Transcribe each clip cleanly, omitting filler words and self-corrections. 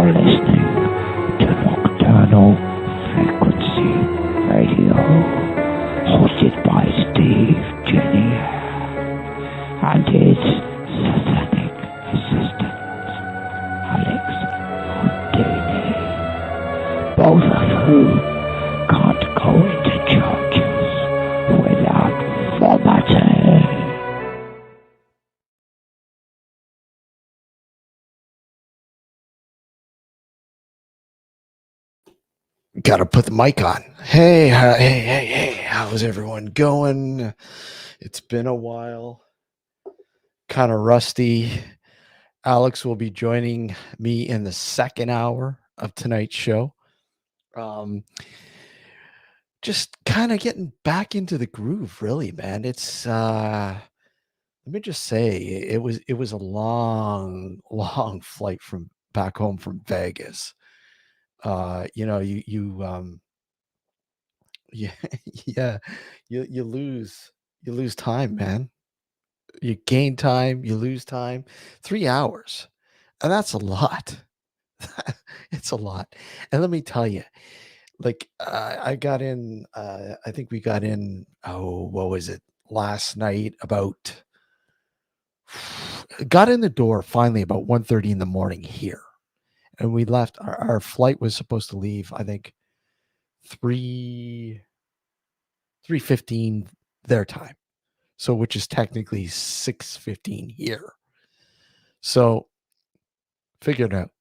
You're listening to Nocturnal Frequency Radio, hosted by Steve Jenny and his satanic assistant, Alex Houdini, both of whom can't go into churches without vomiting. Got to put the mic on. Hey, how's everyone going? It's been a while. Kind of rusty. Alex will be joining me in the second hour of tonight's show. Just kind of getting back into the groove, really, man. It's let me just say it was a long flight from back home from Vegas. Yeah, yeah, you lose time, man. You gain time, you lose time. 3 hours, and that's a lot. It's a lot, and let me tell you, like, I got in, I think we got in, oh, what was it? Last night about got in the door finally about 1:30 in the morning here, and we left our flight was supposed to leave, I think, 3 3:15 their time. So which is technically 6:15 here. So figure it out.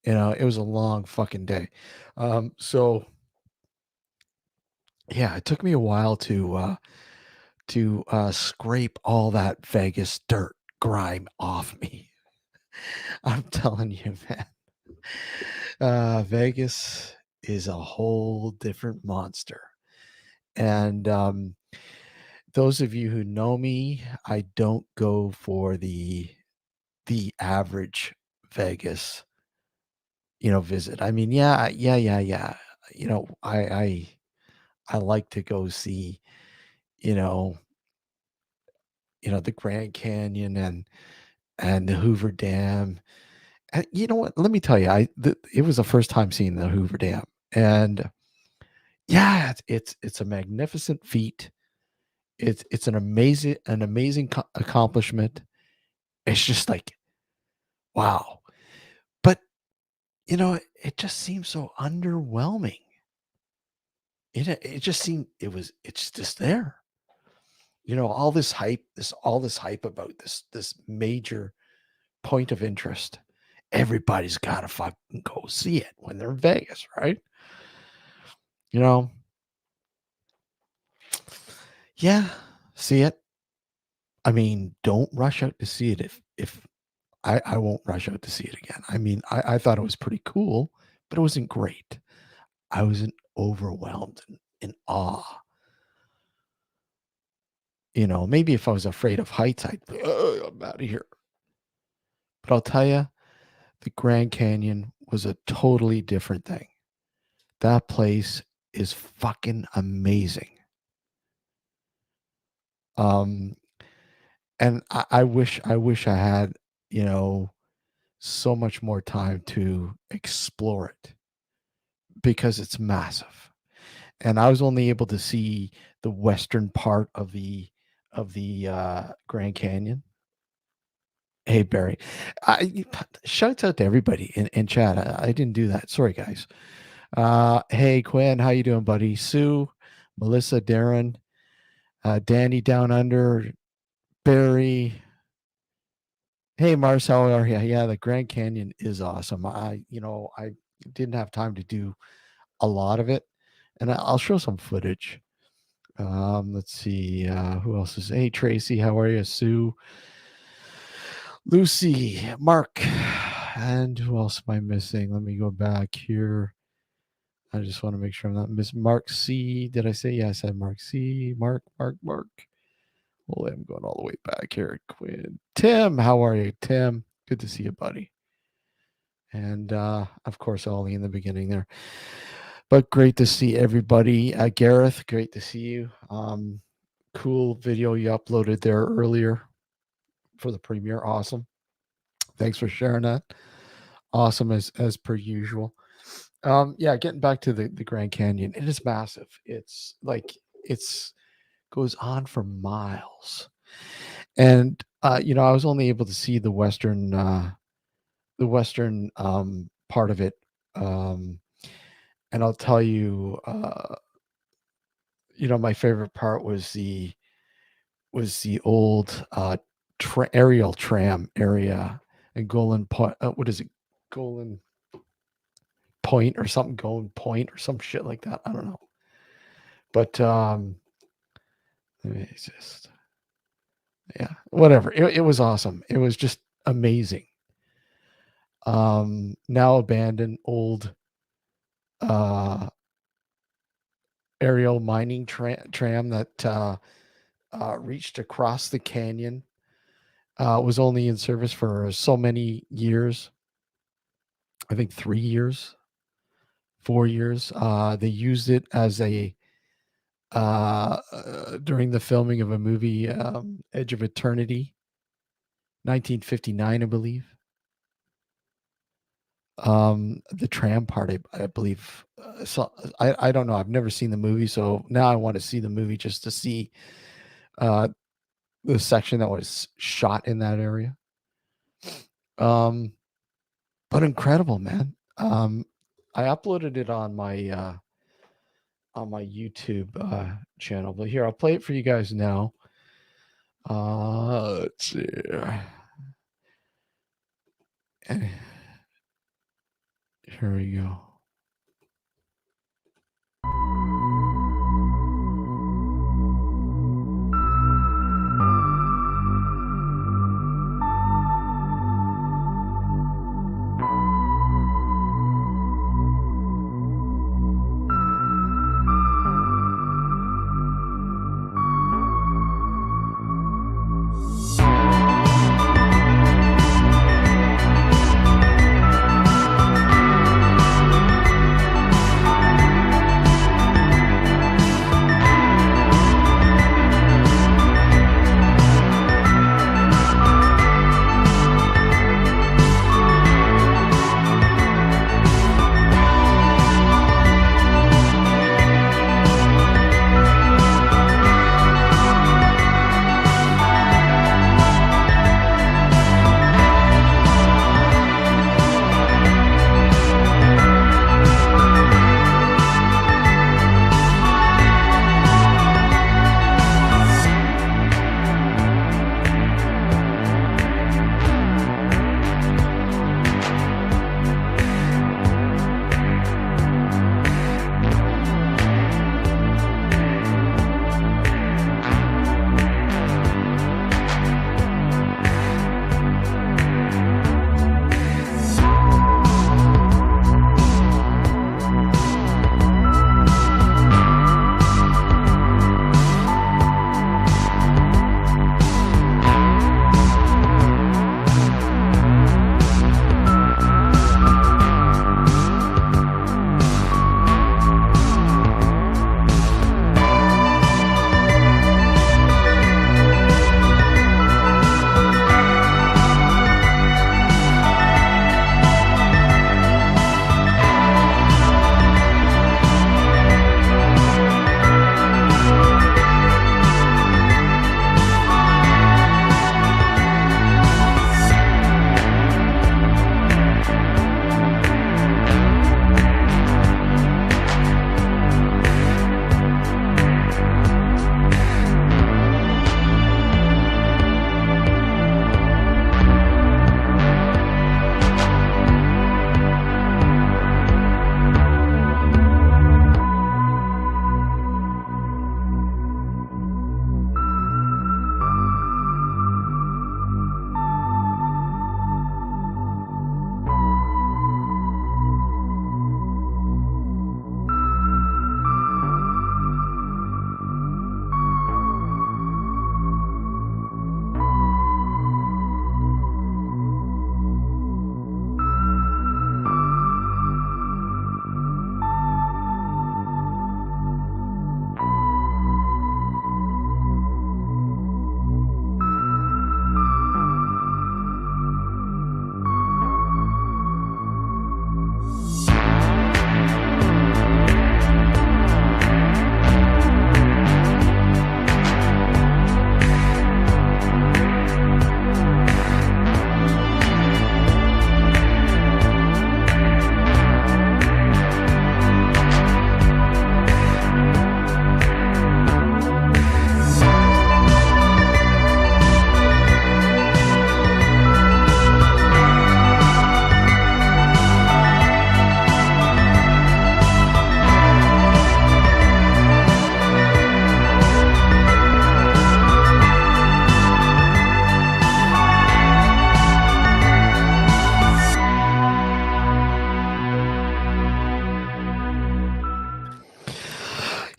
It was a long fucking day. So yeah, it took me a while to scrape all that Vegas dirt grime off me. I'm telling you, man. Vegas is a whole different monster. And those of you who know me, I don't go for the average Vegas, visit. I mean, yeah. I like to go see, you know, the Grand Canyon and the Hoover Dam. And you know what? Let me tell you, it was the first time seeing the Hoover Dam, and yeah, it's a magnificent feat. It's an amazing accomplishment. It's just like wow, but it just seems so underwhelming. It just seemed it's just there. All this hype about this major point of interest. Everybody's got to fucking go see it when they're in Vegas, right? You know, yeah, see it. I mean, don't rush out to see it if I won't rush out to see it again. I mean, I thought it was pretty cool, but it wasn't great. I wasn't overwhelmed in awe. Maybe if I was afraid of heights, I'd be, oh, I'm out of here. But I'll tell you, the Grand Canyon was a totally different thing. That place is fucking amazing. Um, and I wish I had, so much more time to explore it because it's massive. And I was only able to see the western part of the Grand Canyon. Hey Barry, shouts out to everybody in chat. I didn't do that. Sorry guys. Hey Quinn, how you doing, buddy? Sue, Melissa, Darren, Danny down under, Barry. Hey Mars, how are you? Yeah, the Grand Canyon is awesome. I didn't have time to do a lot of it, and I'll show some footage. Let's see, who else is? Hey Tracy, how are you? Sue, Lucy, Mark, and who else am I missing? Let me go back here. I just want to make sure I'm not missing Mark C. Did I say? Yeah, I said Mark C. Mark. Well, I'm going all the way back here. Quinn. Tim, how are you? Tim, good to see you, buddy. And of course, Ollie in the beginning there. But great to see everybody. Gareth, great to see you. Cool video you uploaded there earlier for the premiere. Awesome. Thanks for sharing that. awesome as per usual. Yeah, getting back to the Grand Canyon, it is massive. It's like it's goes on for miles. And I was only able to see the western part of it. Um, and I'll tell you, my favorite part was the old aerial tram area in Golan Point. What is it? Golan Point or something? Golan Point or some shit like that. I don't know. But let me just yeah, whatever. It was awesome. It was just amazing. Now abandoned old uh aerial mining tram that reached across the canyon. Was only in service for so many years. I think 3 years, 4 years. They used it as a during the filming of a movie, Edge of Eternity, 1959, I believe. The tram part, I believe. So I don't know. I've never seen the movie, so now I want to see the movie just to see uh, the section that was shot in that area. Um, but incredible, man. I uploaded it on my YouTube channel, but here I'll play it for you guys now. Let's see. And here we go.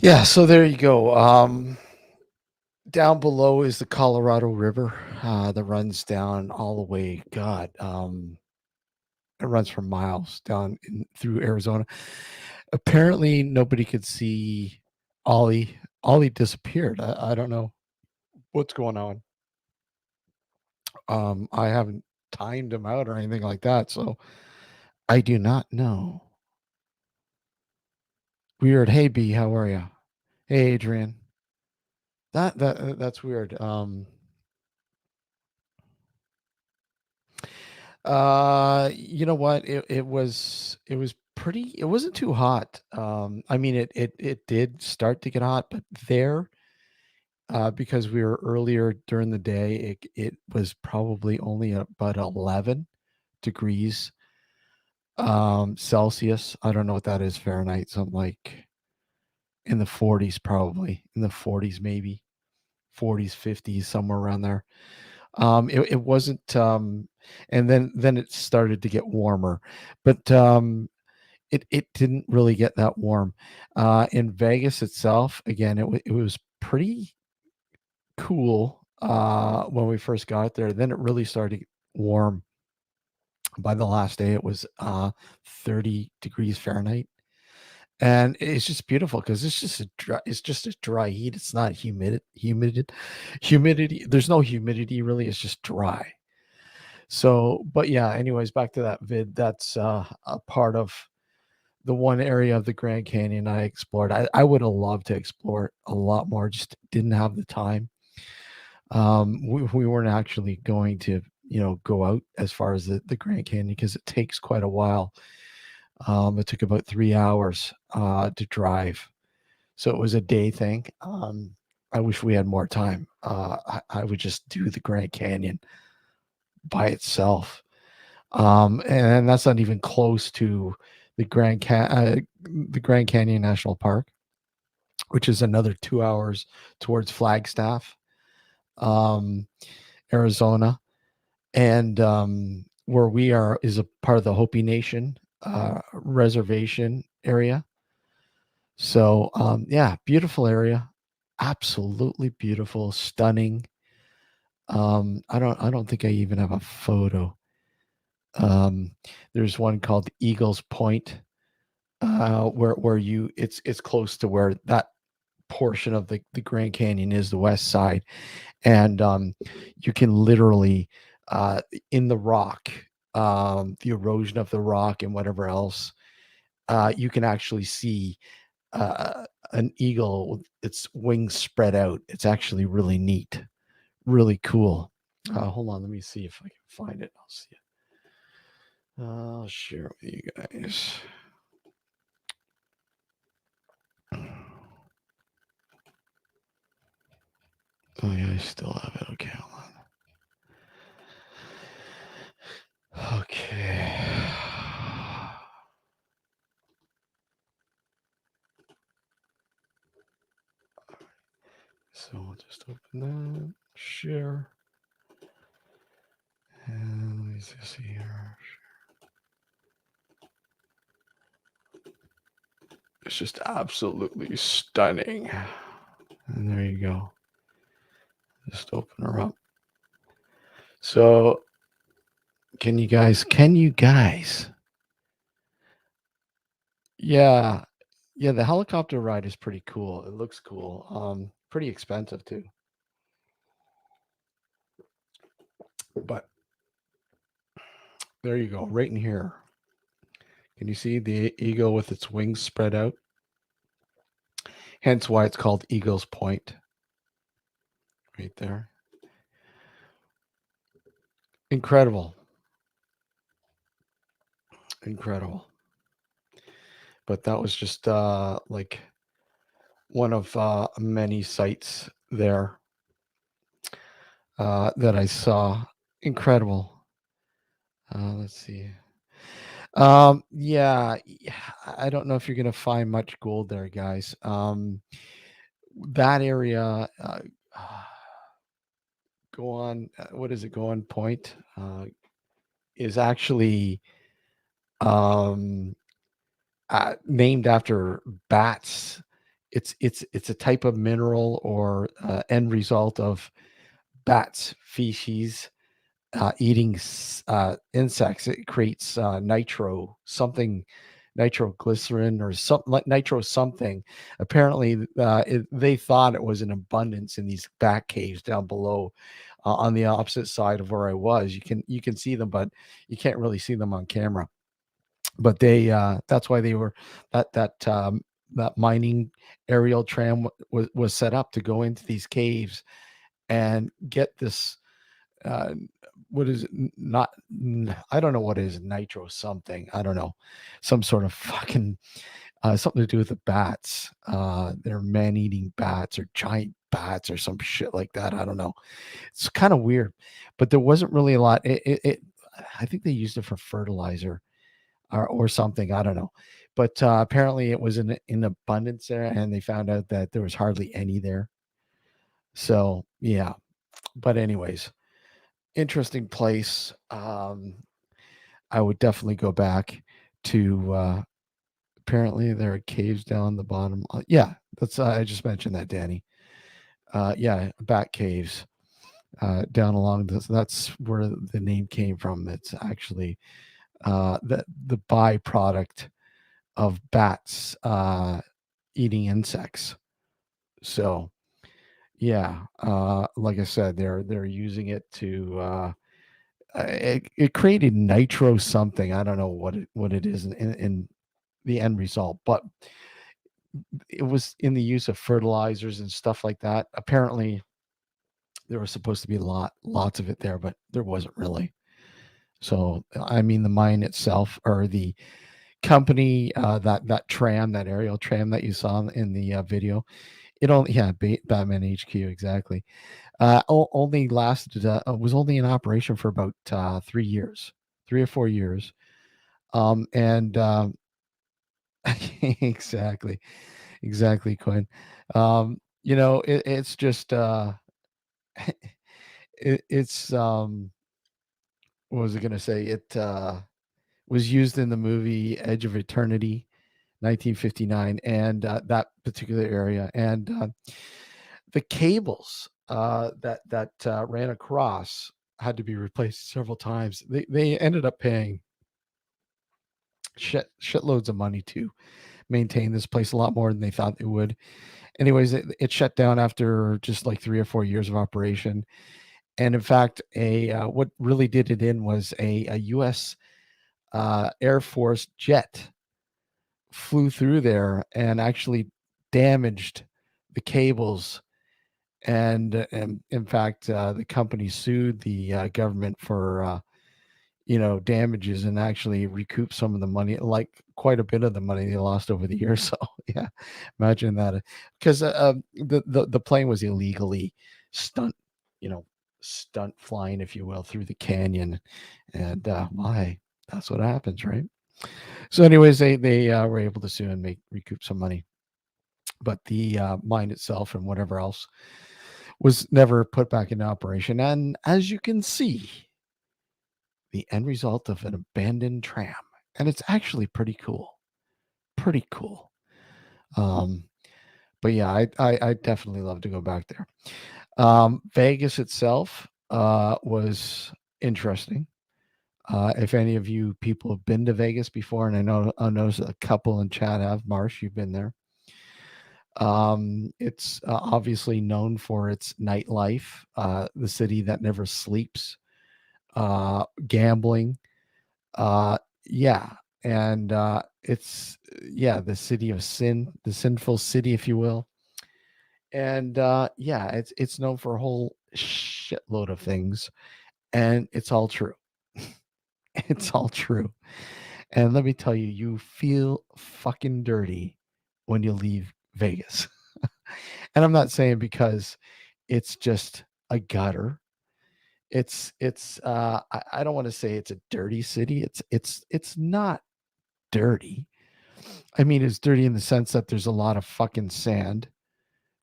Yeah, so there you go. Down below is the Colorado River that runs down all the way. God, it runs for miles down through Arizona. Apparently, nobody could see Ollie. Ollie disappeared. I don't know what's going on. I haven't timed him out or anything like that, so I do not know. Weird. Hey B, how are you? Hey Adrian. That's weird. You know what? It was pretty. It wasn't too hot. I mean, it did start to get hot, but there, because we were earlier during the day, it was probably only about 11 degrees Celsius. I don't know what that is Fahrenheit. Something like in the 40s, probably in the 40s, maybe 40s, 50s, somewhere around there. It wasn't, and then it started to get warmer, but it didn't really get that warm. In Vegas itself, again, it was pretty cool when we first got there. Then it really started to get warm. By the last day, it was 30 degrees Fahrenheit. And it's just beautiful because it's just a dry heat. It's not humidity. There's no humidity really. It's just dry. So, but yeah, anyways, back to that vid. That's a part of the one area of the Grand Canyon I explored. I would have loved to explore it a lot more, just didn't have the time. We weren't actually going to, go out as far as the Grand Canyon because it takes quite a while. It took about 3 hours to drive. So it was a day thing. I wish we had more time. I would just do the Grand Canyon by itself. And that's not even close to the the Grand Canyon National Park, which is another 2 hours towards Flagstaff, um, Arizona, and where we are is a part of the Hopi Nation reservation area. So yeah, beautiful area, absolutely beautiful, stunning. I don't think I even have a photo. Um, there's one called Eagles Point, where you it's close to where that portion of the Grand Canyon is, the west side, and you can literally in the rock, the erosion of the rock and whatever else, you can actually see an eagle with its wings spread out. It's actually really neat, really cool. Hold on, let me see if I can find it. I'll see it. I'll share it with you guys. Oh yeah, I still have it. Okay, hold on. Okay. So I'll just open that, share, and let me just see here. It's just absolutely stunning. And there you go. Just open her up. So can you guys yeah, yeah, the helicopter ride is pretty cool. It looks cool. Pretty expensive too. But there you go, right in here. Can you see the eagle with its wings spread out? Hence why it's called Eagle's Point. Right there. Incredible. Incredible. But that was just like one of many sites there that I saw. Incredible. Let's see. Yeah, I don't know if you're gonna find much gold there, guys. That area, go on. What is it? Go on point is actually um, named after bats It's a type of mineral or end result of bats feces eating insects. It creates nitroglycerin or something like nitro something. Apparently, they thought it was in abundance in these bat caves down below, on the opposite side of where I was. You can see them, but you can't really see them on camera. But that's why they were that mining aerial tram was set up to go into these caves and get this uh, what is it? Not I don't know what is nitro something. I don't know, some sort of fucking something to do with the bats. They're man-eating bats or giant bats or some shit like that. I don't know. It's kind of weird, but there wasn't really a lot. I think they used it for fertilizer or something. I don't know, but apparently it was in abundance there, and they found out that there was hardly any there. So yeah, but anyways, interesting place. I would definitely go back to. Apparently, there are caves down the bottom. Yeah, that's. I just mentioned that, Danny. Yeah, bat caves down along this. That's where the name came from. It's actually the byproduct of bats eating insects. So yeah, like I said, they're using it to. It created nitro something. I don't know what it is in the end result, but it was in the use of fertilizers and stuff like that. Apparently, there was supposed to be lots of it there, but there wasn't really. So, I mean, the mine itself or the company, that aerial tram that you saw in the video, it only yeah, Batman HQ exactly. Only lasted was only in operation for about 3 years, 3 or 4 years. And exactly, exactly, Quinn. It's just it's what was I going to say? It was used in the movie Edge of Eternity, 1959, and that particular area, and the cables that ran across had to be replaced several times. They ended up paying shitloads of money to maintain this place, a lot more than they thought they would. Anyways, it shut down after just like 3 or 4 years of operation. And in fact, a what really did it in was a U.S. Air Force jet flew through there and actually damaged the cables. And in fact, the company sued the government for damages and actually recoup some of the money, like quite a bit of the money they lost over the years. So yeah, imagine that, because the plane was illegally stunt, you know, stunt flying, if you will, through the canyon, and why that's what happens, right? So, anyways, they were able to sue and make recoup some money, but the mine itself and whatever else was never put back into operation. And as you can see, the end result of an abandoned tram, and it's actually pretty cool, pretty cool. Um, but yeah, I definitely love to go back there. Vegas itself was interesting. If any of you people have been to Vegas before, and I noticed a couple in chat have. Marsh, you've been there. It's obviously known for its nightlife, the city that never sleeps, gambling. Yeah, and it's yeah, the city of sin, the sinful city, if you will. And yeah, it's known for a whole shitload of things, and it's all true. It's all true. And let me tell you, you feel fucking dirty when you leave Vegas. And I'm not saying because it's just a gutter. I don't want to say it's a dirty city. It's not dirty. I mean, it's dirty in the sense that there's a lot of fucking sand.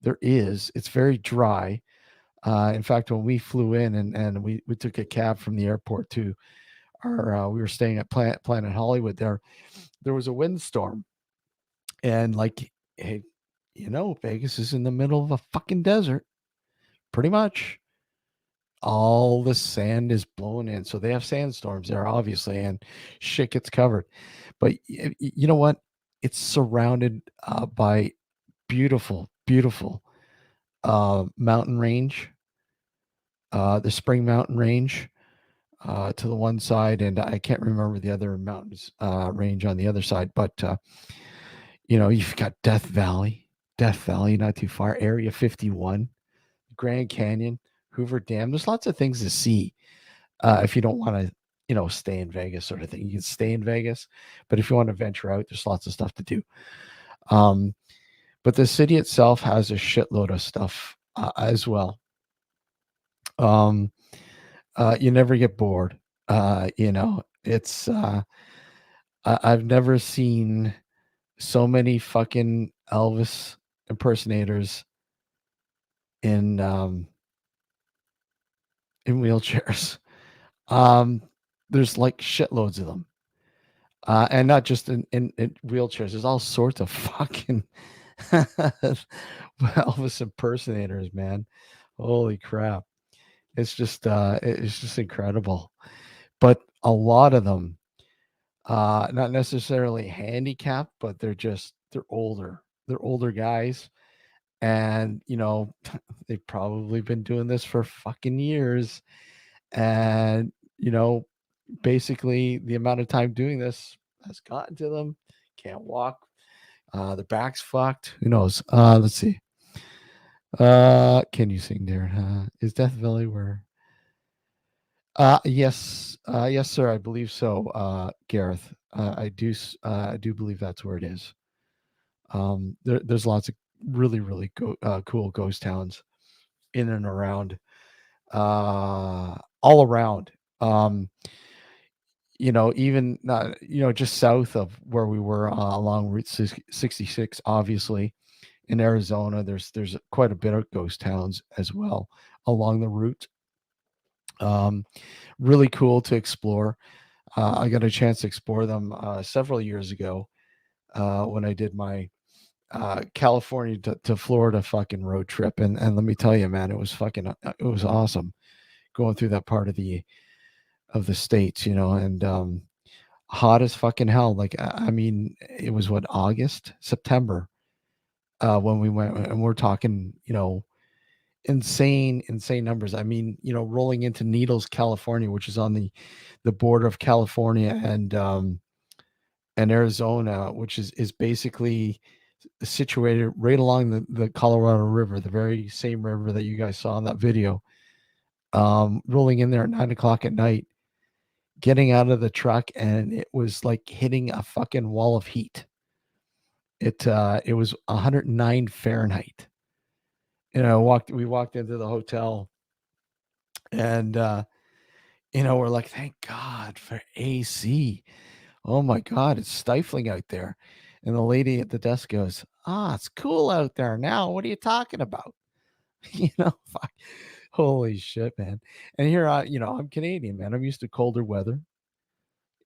There is. It's very dry. In fact, when we flew in and we took a cab from the airport to we were staying at Planet Hollywood there was a windstorm, and like, hey, Vegas is in the middle of a fucking desert, pretty much. All the sand is blown in. So they have sandstorms there, obviously, and shit gets covered. But you know what? It's surrounded by beautiful, beautiful mountain range, the Spring Mountain Range to the one side, and I can't remember the other mountains range on the other side. But you've got Death Valley, not too far, Area 51, Grand Canyon, Hoover Dam. There's lots of things to see if you don't want to, stay in Vegas, sort of thing. You can stay in Vegas, but if you want to venture out, there's lots of stuff to do. Um, but the city itself has a shitload of stuff as well. Um, you never get bored. It's I've never seen so many fucking Elvis impersonators in in wheelchairs. Um, there's like shitloads of them, and not just in wheelchairs. There's all sorts of fucking Elvis impersonators, man. Holy crap! It's just incredible. But a lot of them, not necessarily handicapped, but they're older. They're older guys, and they've probably been doing this for fucking years, and basically the amount of time doing this has gotten to them. Can't walk. Their back's fucked. Who knows? Let's see. Can you sing there? Is Death Valley where? Yes, yes, sir. I believe so, Gareth. I do believe that's where it is. There's lots of really, really cool ghost towns in and around, all around. Even not, just south of where we were along Route 66, obviously in Arizona, there's quite a bit of ghost towns as well along the route. Um, really cool to explore. I got a chance to explore them several years ago when I did my California to Florida fucking road trip, and let me tell you, man, it was awesome going through that part of the states, and hot as fucking hell. Like I mean, it was what, August, September when we went, and we're talking, insane numbers. I mean, rolling into Needles, California, which is on the border of California and Arizona, which is basically situated right along the Colorado River, the very same river that you guys saw in that video. Rolling in there at 9 o'clock at night, getting out of the truck, and it was like hitting a fucking wall of heat. It was 109 Fahrenheit. We walked into the hotel, and we're like, thank God for AC. Oh my God, it's stifling out there. And the lady at the desk goes, it's cool out there now. What are you talking about? Fuck. Holy shit, man. And here I'm Canadian, man. I'm used to colder weather.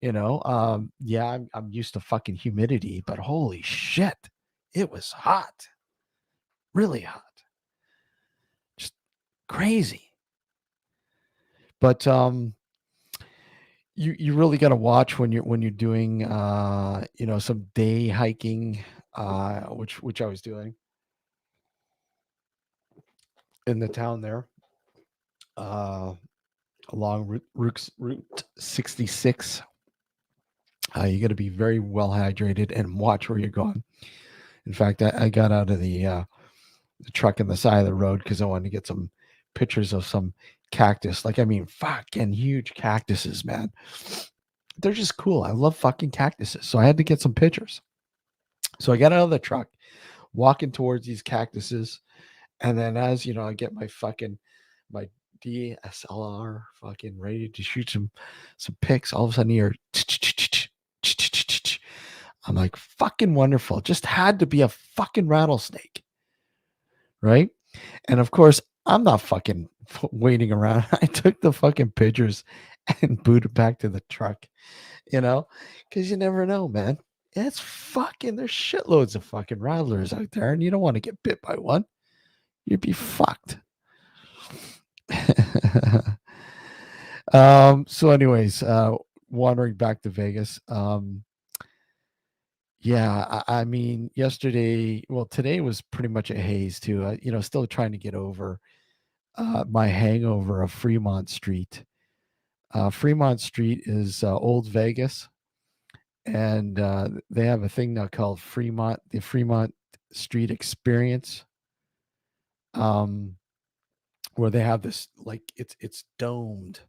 Yeah, I'm used to fucking humidity, but holy shit, it was hot. Really hot. Just crazy. But you really got to watch when you're doing some day hiking, which I was doing in the town there, uh along route 66. You got to be very well hydrated and watch where you're going. In fact, I got out of the truck on the side of the road because I wanted to get some pictures of some cactus. Like, I mean, fucking huge cactuses, man. They're just cool. I love fucking cactuses. So I had to get some pictures. So I got out of the truck, walking towards these cactuses, and then as I get my DSLR fucking ready to shoot some pics. All of a sudden, you're I'm like, fucking wonderful. Just had to be a fucking rattlesnake, right? And of course, I'm not fucking waiting around. I took the fucking pictures and booted back to the truck, because you never know, man. It's fucking, there's shitloads of fucking rattlers out there, and you don't want to get bit by one. You'd be fucked. So anyways, wandering back to Vegas. Yeah, I mean, today was pretty much a haze too. Still trying to get over my hangover of Fremont Street. Fremont Street is old Vegas, and they have a thing now called the Fremont Street Experience, um, where they have this, like, it's domed,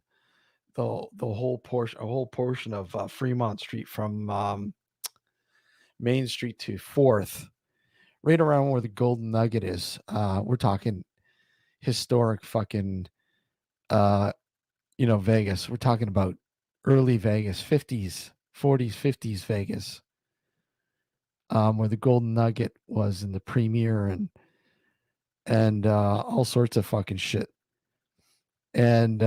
the whole portion of Fremont Street from Main Street to Fourth, right around where the Golden Nugget is. We're talking historic fucking uh, Vegas. We're talking about early Vegas, 50s, 40s, 50s Vegas, where the Golden Nugget was in the premiere, and all sorts of fucking shit. And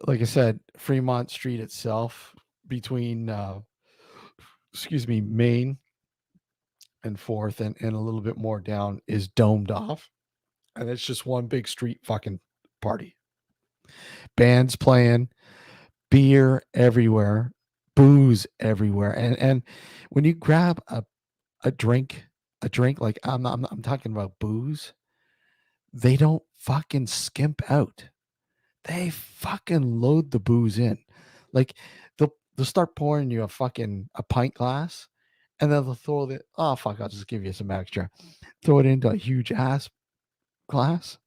like I said, Fremont Street itself, between Main and Fourth, and a little bit more down, is domed off, and it's just one big street fucking party. Bands playing, beer everywhere, booze everywhere, and when you grab a drink, like, I'm talking about booze, they don't fucking skimp out. They fucking load the booze in. Like, they'll start pouring you a pint glass, and then they'll throw the, oh fuck, I'll just give you some extra. Throw it into a huge ass glass.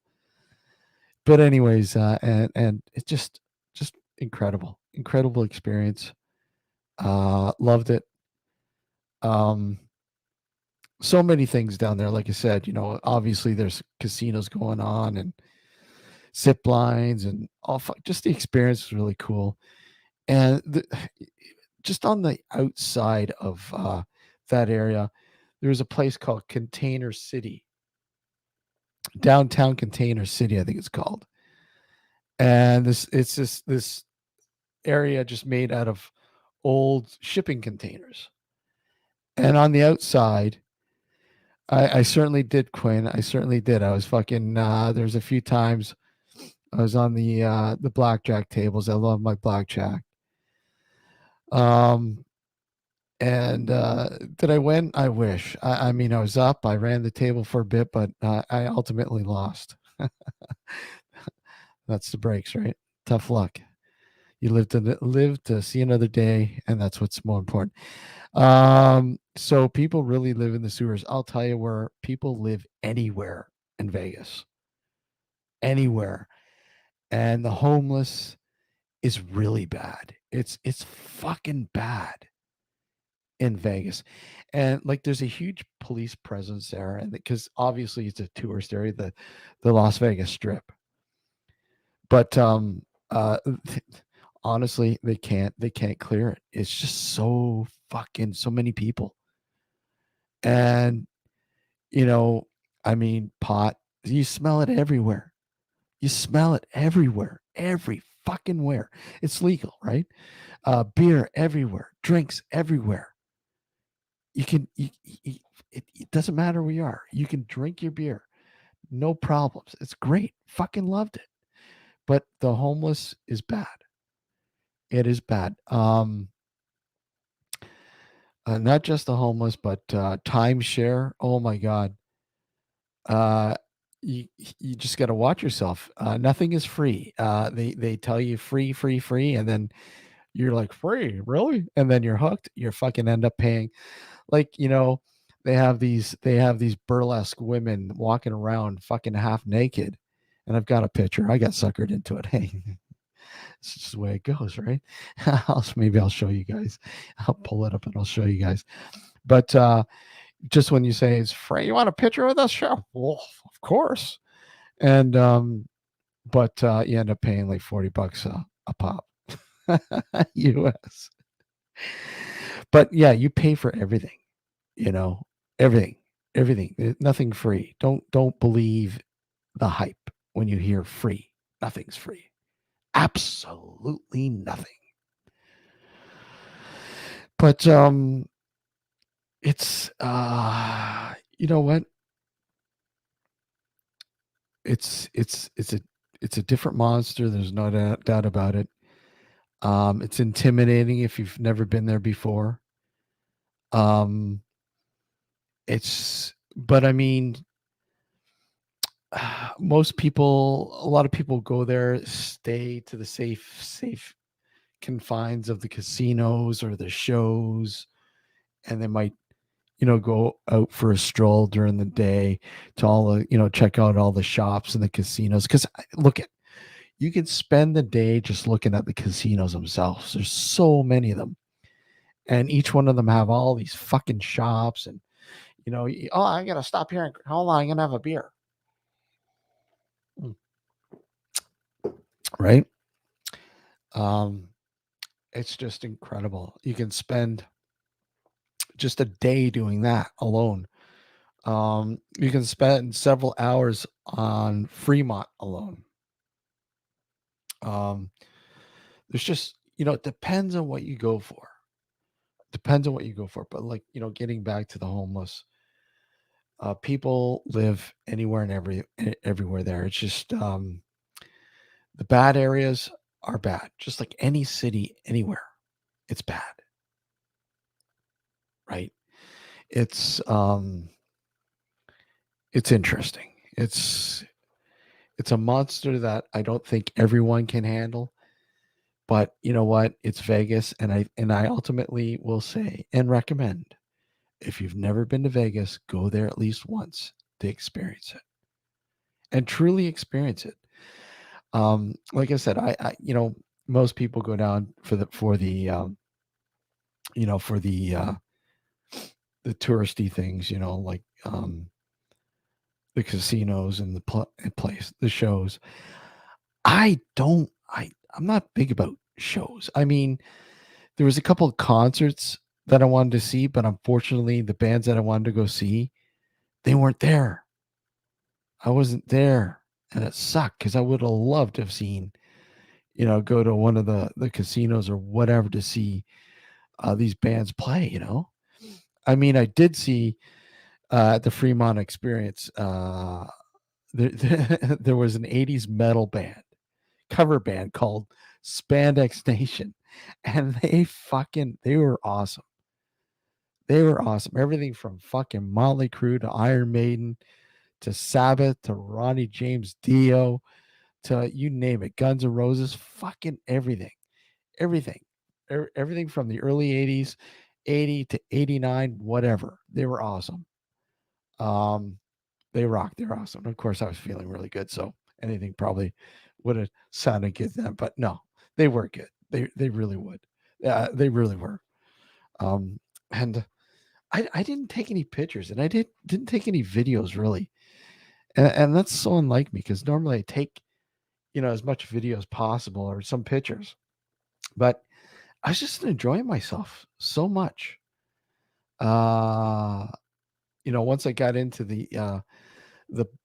But anyways, and it's just incredible experience. Loved it. Um, so many things down there. Like I said, obviously there's casinos going on, and zip lines, and just the experience was really cool. And just on the outside of that area, there's a place called Container City, downtown Container City, I think it's called. And this area just made out of old shipping containers. And on the outside, I certainly did, Quinn. I certainly did. I was fucking. There's a few times I was on the blackjack tables. I love my blackjack. Um, and did I win? I wish. I mean, I was up. I ran the table for a bit, but I ultimately lost. That's the breaks, right? Tough luck. You live to see another day, and that's what's more important. So people really live in the sewers. I'll tell you where people live anywhere in Vegas, anywhere, and the homeless is really bad. It's fucking bad in Vegas, and like there's a huge police presence there, and because obviously it's a tourist area, the Las Vegas Strip, but uh, honestly, they can't clear it. It's just so many people, and you know, I mean, pot, you smell it everywhere. You smell it everywhere, every fucking where. It's legal, right? Beer everywhere, drinks everywhere. You can, it doesn't matter where you are. You can drink your beer, no problems. It's great. Fucking loved it. But the homeless is bad. It is bad. Not just the homeless, but timeshare. Oh my God. Uh, you just got to watch yourself. Nothing is free. They tell you free, free, free, and then you're like, free, really? And then you're hooked. You're fucking end up paying. Like, they have these burlesque women walking around fucking half naked, and I've got a picture. I got suckered into it. Hey, it's just the way it goes, right? Maybe I'll show you guys. I'll pull it up and I'll show you guys. But just when you say it's free, you want a picture with us? Sure. Well, of course. And but you end up paying like $40 a pop. US. But yeah, you pay for everything, you know, everything, everything. Nothing free. Don't believe the hype when you hear free. Nothing's free. Absolutely nothing. But it's you know what? It's a different monster. There's no doubt about it. It's intimidating if you've never been there before. Um, but I mean, a lot of people go there, stay to the safe confines of the casinos or the shows, and they might, go out for a stroll during the day to all the, check out all the shops and the casinos. Because look at, you can spend the day just looking at the casinos themselves. There's so many of them, and each one of them have all these fucking shops, and oh, I gotta stop here and hold on, I'm gonna have a beer, right? Um, it's just incredible. You can spend just a day doing that alone. You can spend several hours on Fremont alone. Um, there's just, it depends on what you go for. Depends on what you go for. But like, getting back to the homeless, people live anywhere and everywhere there. It's just the bad areas are bad, just like any city anywhere. It's bad, right? It's um, it's interesting. It's a monster that I don't think everyone can handle. But you know what? It's Vegas, and I ultimately will say and recommend, if you've never been to Vegas, go there at least once to experience it and truly experience it. Like I said, most people go down for the touristy things, like the casinos and the shows. I'm not big about shows. I mean, there was a couple of concerts that I wanted to see, but unfortunately, the bands that I wanted to go see, they weren't there. I wasn't there, and it sucked because I would have loved to have seen, go to one of the casinos or whatever to see these bands play. I mean, I did see the Fremont Experience. There was an '80s metal cover band called Spandex Nation, and they were awesome. They were awesome. Everything from fucking Motley Crue to Iron Maiden to Sabbath to Ronnie James Dio to you name it, Guns N' Roses, fucking everything. Everything. Everything from the early 80s, 80 to 89, whatever. They were awesome. Um, they rocked. They're awesome. Of course, I was feeling really good, so anything probably would have sounded good then, but no, they were good. They really would. Yeah, they really were. And I didn't take any pictures, and I didn't take any videos really, and that's so unlike me because normally I take as much video as possible or some pictures, but I was just enjoying myself so much. Uh, once I got into the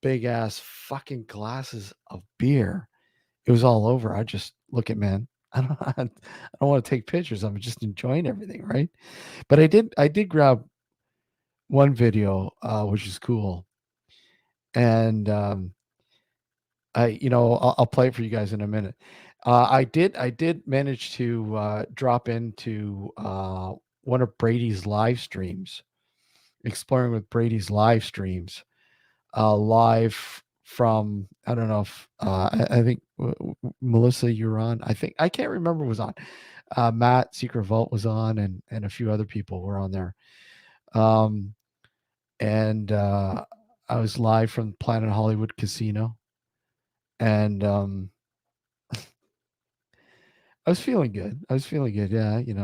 big ass fucking glasses of beer, it was all over. I just look at man. I don't want to take pictures. I'm just enjoying everything, right? But I did grab one video, which is cool, and I'll play it for you guys in a minute. I did manage to drop into one of Brady's live streams, exploring with Brady's live streams, live from I don't know if I think Melissa you're on. I think I can't remember who was on. Matt Secret Vault was on, and a few other people were on there. Um, and I was live from Planet Hollywood Casino, and I was feeling good. I was feeling good. Yeah, it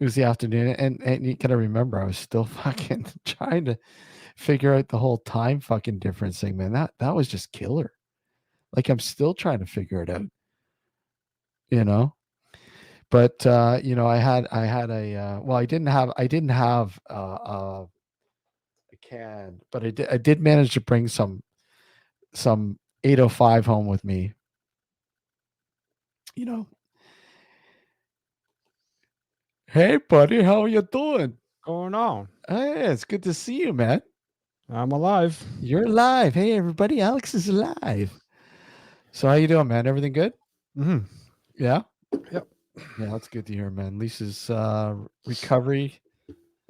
was the afternoon, and you gotta remember, I was still fucking trying to figure out the whole time fucking difference thing, man. That was just killer. Like I'm still trying to figure it out, you know. But I had a well, I didn't have a can, but I did manage to bring some 805 home with me. You know, Hey, buddy, how you doing? Going on? Hey, it's good to see you, man. I'm alive. You're alive. Hey, everybody, Alex is alive. So, how you doing, man? Everything good? Mm-hmm. Yeah, Yep. yeah, that's good to hear, man. Lisa's recovery.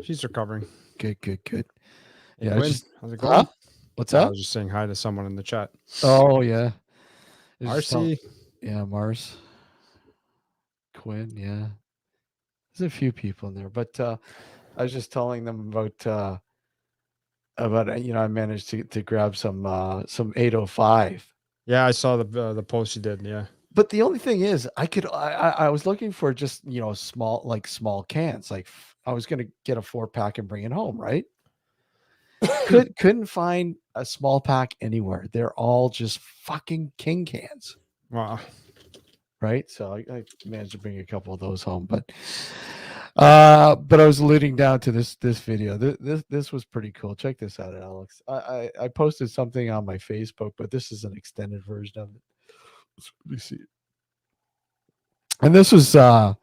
She's recovering. Good, good, good. Hey, Yeah, I Quinn, just how's it huh? going? What's I up? was just saying hi to someone in the chat. Oh yeah, I was just telling. RC. Yeah, Mars, Quinn. Yeah, there's a few people in there, but I was just telling them about I managed to grab some 805. Yeah, I saw the post you did. Yeah. But the only thing is, I was looking for just small cans. Like I was gonna get a 4 pack and bring it home, right? Couldn't find a small pack anywhere. They're all just fucking king cans, Wow. right? So I managed to bring a couple of those home, but I was alluding down to this video. This was pretty cool. Check this out, Alex. I posted something on my Facebook, but this is an extended version of it. Let me see. And this is at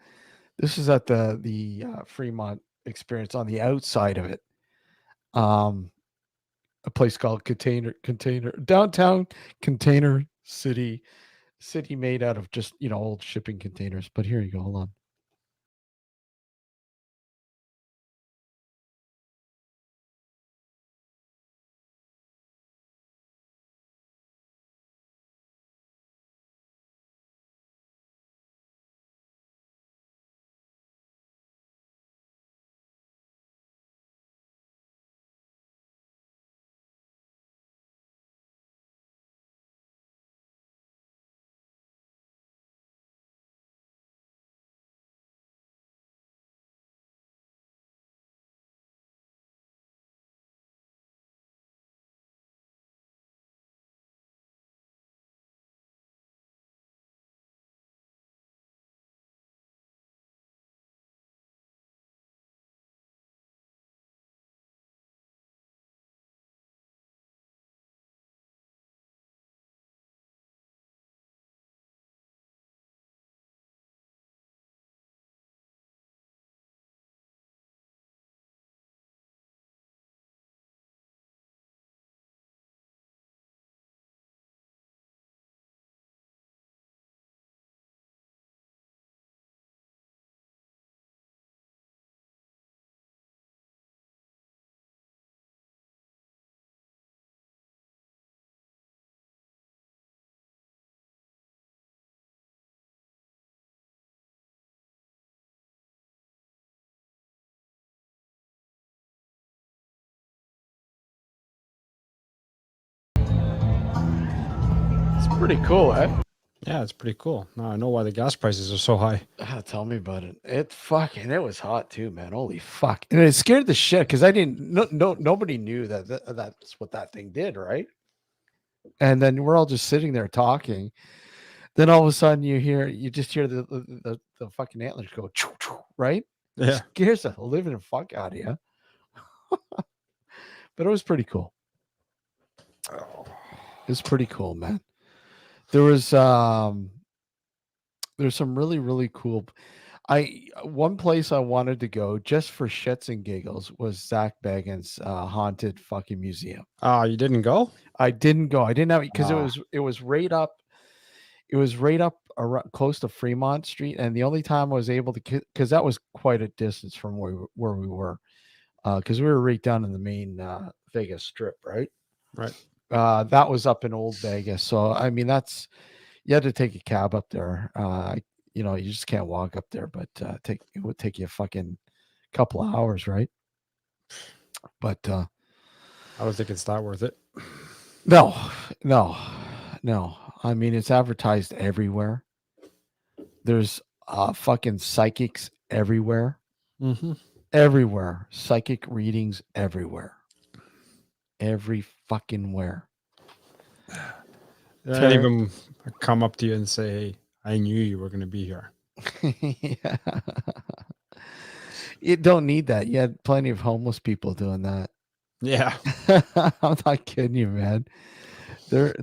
the Fremont experience on the outside of it. A place called Container Downtown Container City made out of just old shipping containers. But here you go. Hold on. It's pretty cool, eh? Yeah, it's pretty cool. Now I know why the gas prices are so high. Tell me about it. It was hot too, man. Holy fuck! And it scared the shit because I didn't. Nobody knew that's what that thing did, right? And then we're all just sitting there talking. Then all of a sudden you just hear the fucking antlers go, choo, choo, right? Yeah. Scares the living fuck out of you. But it was pretty cool. It was pretty cool, man. There was there's some really really cool. One place I wanted to go just for shits and giggles was Zach Bagans' haunted fucking museum. You didn't go? I didn't go. I didn't have because Ah. it was right up. It was right up around, close to Fremont Street, and the only time I was able to because that was quite a distance from where we were, because we were right down in the main Vegas Strip, right? Right. That was up in Old Vegas, so I mean that's you had to take a cab up there. You just can't walk up there, but it would take you a fucking couple of hours, right? But I don't think it's that worth it. no, no, no. I mean, it's advertised everywhere. There's fucking psychics everywhere. Mm-hmm. Everywhere. Psychic readings everywhere. Every fucking where. They didn't even come up to you and say, "Hey, I knew you were going to be here." Yeah. You don't need that. You had plenty of homeless people doing that. Yeah. I'm not kidding you, man. There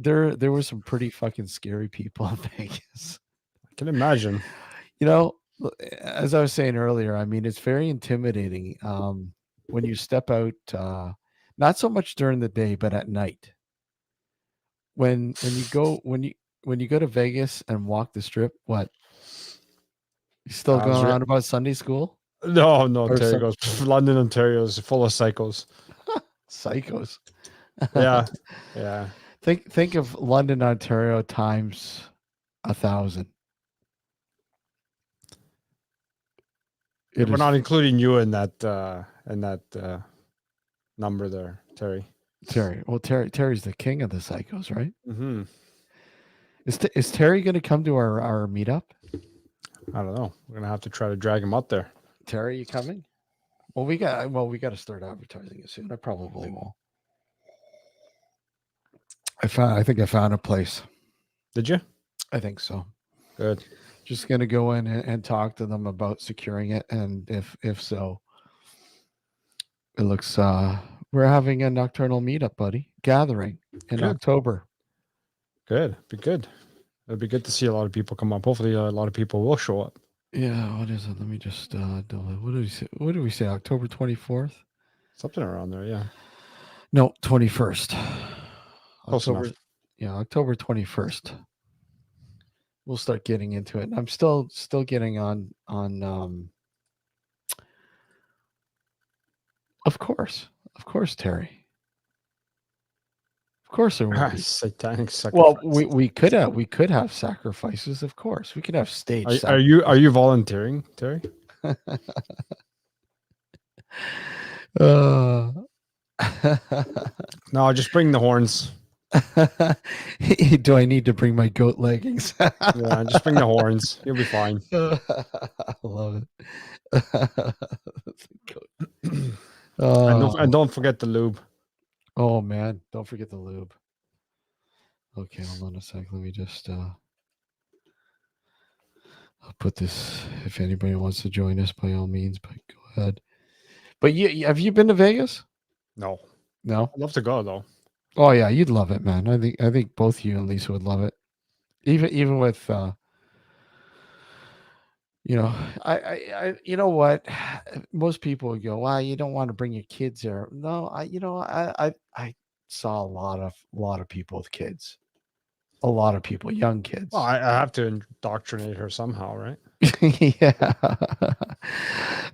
were some pretty fucking scary people in Vegas. I can imagine. You know, as I was saying earlier, I mean, it's very intimidating when you step out, not so much during the day, but at night. When you go to Vegas and walk the strip, what you still I was going re- on about Sunday school no, or Terry some goes, "Pff, London, Ontario is full of psychos. psychos? Yeah. Yeah. Think of London, Ontario times 1,000. It We're is not including you in that number there, Terry. Terry. Well, Terry's the king of the psychos, right? Mm-hmm. Is Terry going to come to our meetup? I don't know. We're gonna have to try to drag him up there. Terry, you coming? Well, we got to start advertising it soon. I probably won't. I think I found a place. Did you? I think so. Good. Just gonna go in and talk to them about securing it, and if so, it looks we're having a nocturnal meetup, buddy, gathering in Good. October. Good. Be good. It'd be good to see a lot of people come up. Hopefully, a lot of people will show up. Yeah, what is it? Let me just what did we say? What did we say? October 24th? Something around there. Yeah. No, 21st. Close October. enough. Yeah, October 21st. We'll start getting into it. I'm still getting on of course, Terry. Of course there will be. Satanic Well, sacrifice. we could have sacrifices, of course. We could have stage Are you sacrifices. volunteering, Terry? Uh, No, just bring the horns. do I need to bring my goat leggings? Yeah, just bring the horns. You'll be fine. I love it. and Oh, don't forget the lube. oh man, don't forget the lube. Okay, hold on a sec. Let me just I'll put this if anybody wants to join us by all means, but go ahead. But have you been to Vegas? No, No? I'd love to go though. Oh yeah, you'd love it, man. I think both you and Lisa would love it. Even with you know, you know what? Most people would go, "Well, you don't want to bring your kids there." No, I saw a lot of people with kids. A lot of people, young kids. Well, I have to indoctrinate her somehow, right?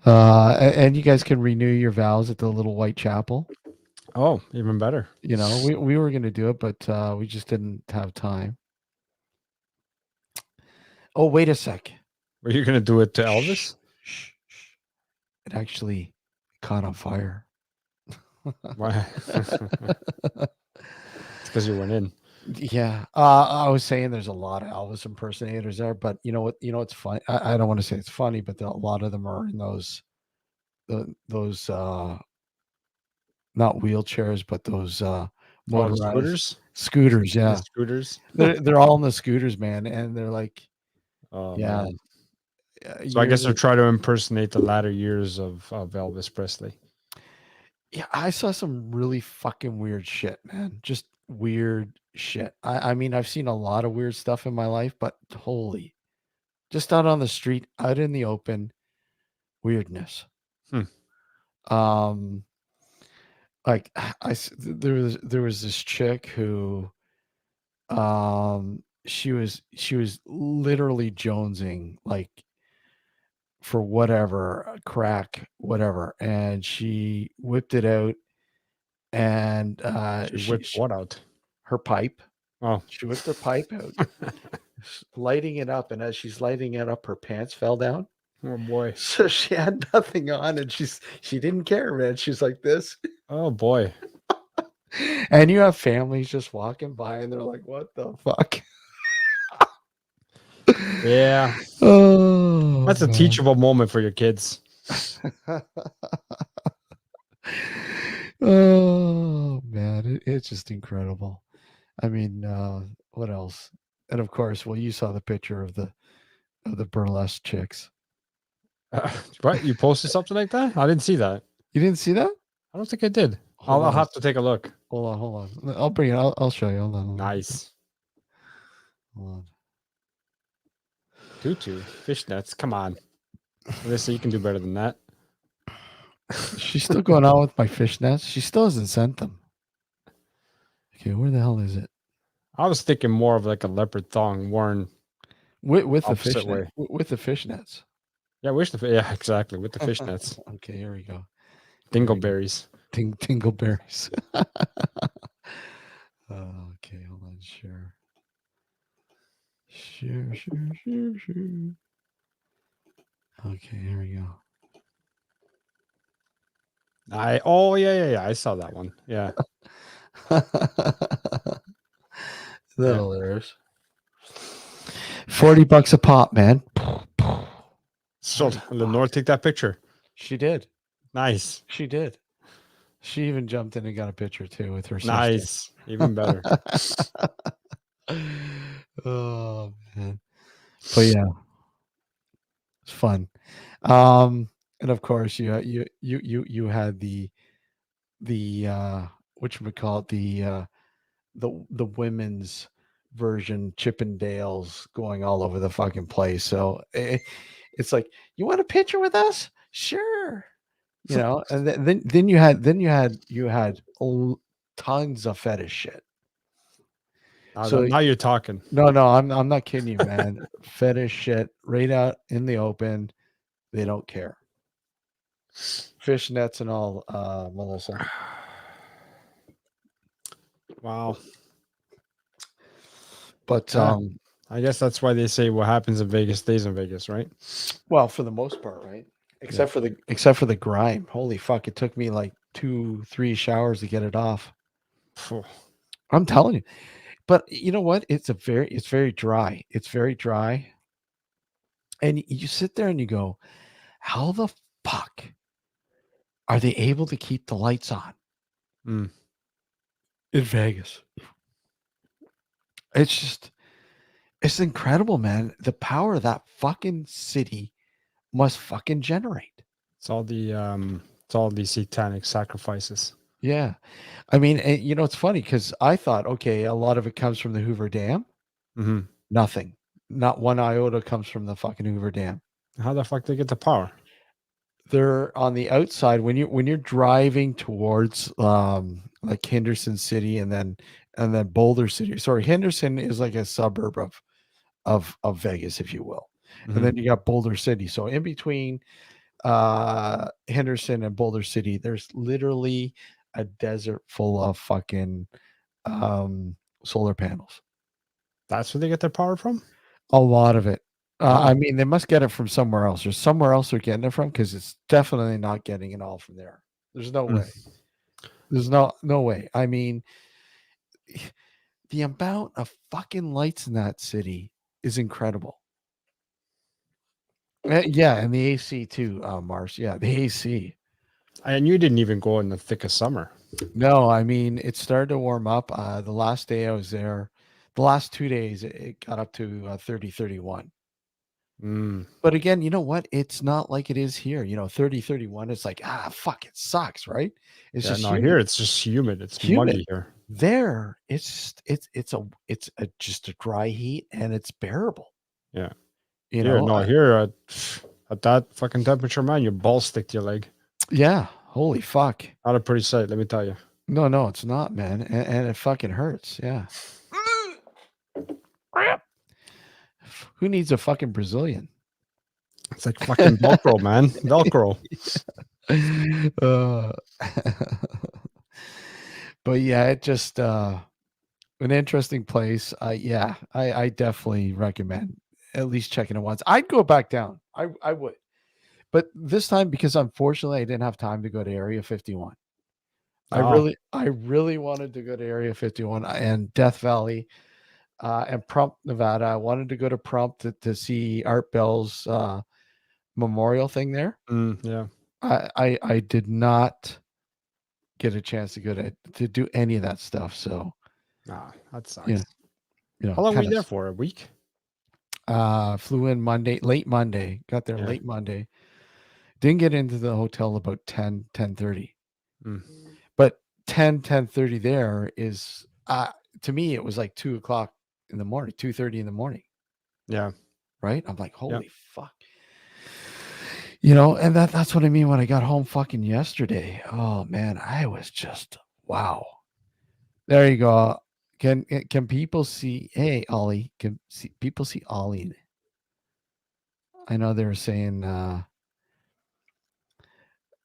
Yeah. And you guys can renew your vows at the little white chapel. Oh, even better. You know, we were going to do it, but we just didn't have time. Oh, wait a sec. Were you gonna do it to Shh, Elvis? shh. It actually caught on fire. Why? It's because you went in. Yeah, I was saying there's a lot of Elvis impersonators there, but you know what? You know it's funny. I don't want to say it's funny, but a lot of them are in those not wheelchairs, but those Oh, the motorized scooters. scooters. The Yeah, scooters. they're all in the scooters, man, and they're like, Oh yeah, man. So I guess years. they'll try to impersonate the latter years of Elvis Presley. Yeah, I saw some really fucking weird shit, man. Just weird shit. I mean, I've seen a lot of weird stuff in my life, but holy, just out on the street, out in the open, weirdness. Hmm. Like there was this chick who, she was literally jonesing like for whatever crack, whatever, and she whipped it out, and She whipped what out? her pipe. Oh. She whipped her pipe out, lighting it up, and as she's lighting it up, her pants fell down. Oh boy. So she had nothing on, and she didn't care, man. She's like this, Oh boy. and you have families just walking by, and they're like, "What the fuck?" Yeah. Oh, That's a man. teachable moment for your kids. Oh man, it's just incredible. I mean, what else? And of course, well, you saw the picture of the burlesque chicks. What? You posted something like that? I didn't see that. You didn't see that? I don't think I did. Hold I'll on. have to take a look. Hold on. I'll bring it. I'll show you. Hold on. Nice. Hold on. Tutu, fishnets. Come on. They say you can do better than that. She's still going on with my fishnets. She still hasn't sent them. Okay, where the hell is it? I was thinking more of like a leopard thong worn With the opposite fishnet. way. With the fishnets. Yeah, yeah, exactly, with the fishnets. Okay, here we go. Here we go. Dingleberries. Tingleberries. Okay, hold on. Sure. Okay, here we go. Yeah. I saw that one. Yeah. Little ears. $40 a pop, man. So Lenore, take that picture. She did. Nice. She did. She even jumped in and got a picture too with her sister. Nice. Even better. Oh man. But yeah. It's fun. And of course you had the whatchamacallit, the women's version Chippendales going all over the fucking place. So it's like, you want a picture with us? Sure. And then you had tons of fetish shit. So Now you're talking. no, I'm not kidding you, man. Fetish shit right out in the open. They don't care. Fishnets and all, Melissa. Wow. But I guess that's why they say what happens in Vegas stays in Vegas, right? well, for the most part, right? Except for the grime. Holy fuck! It took me like 2-3 showers to get it off. Phew. I'm telling you. But you know what? It's very dry. It's very dry. And you sit there and you go, how the fuck are they able to keep the lights on Mm. in Vegas? It's incredible, man. The power of that fucking city must fucking generate. It's all the satanic sacrifices. Yeah. I mean, it's funny because I thought, okay, a lot of it comes from the Hoover Dam. Mm-hmm. Nothing. Not one iota comes from the fucking Hoover Dam. How the fuck they get the power? They're on the outside when you're driving towards like Henderson City and then Boulder City. Sorry, Henderson is like a suburb of Vegas, if you will. Mm-hmm. And then you got Boulder City. So in between Henderson and Boulder City, there's literally a desert full of fucking solar panels. That's where they get their power from? A lot of it. Wow. I mean, they must get it from somewhere else. There's somewhere else they're getting it from because it's definitely not getting it all from there. There's no way. There's no way. I mean, the amount of fucking lights in that city is incredible. Yeah, and the AC too, Mars. Yeah, the AC. And you didn't even go in the thick of summer. No, I mean, it started to warm up. The last day I was there, the last 2 days, it got up to 30, 31. Mm. But again, you know what? It's not like it is here. 30, 31. It's like, fuck, it sucks, right? It's just humid. Here it's just humid. It's muggy here. There, it's just a dry heat and it's bearable. Yeah. Here at that fucking temperature, man, your balls stick to your leg. Yeah. Holy fuck. Not a pretty sight, let me tell you. No, it's not, man. And it fucking hurts. Yeah. Who needs a fucking Brazilian? It's like fucking Velcro, man. Velcro. But yeah, it just an interesting place. I definitely recommend at least checking it once. I'd go back down. I would. But this time, because unfortunately I didn't have time to go to Area 51. I really wanted to go to Area 51 and Death Valley and Prump, Nevada. I wanted to go to Prump to see Art Bell's memorial thing there. Yeah. I did not get a chance to go to do any of that stuff. So that sucks. Yeah. How long were you there for? A week? Flew in late Monday, got there late Monday. Didn't get into the hotel about 10:30. But 10:30 there is to me it was like 2:00 in the morning, 2:30 in the morning. Yeah. Right? I'm like, holy fuck. And that's what I mean when I got home fucking yesterday. Oh man, I was just wow. There you go. Can people see? Hey, Ollie, can people see Ollie? I know they were saying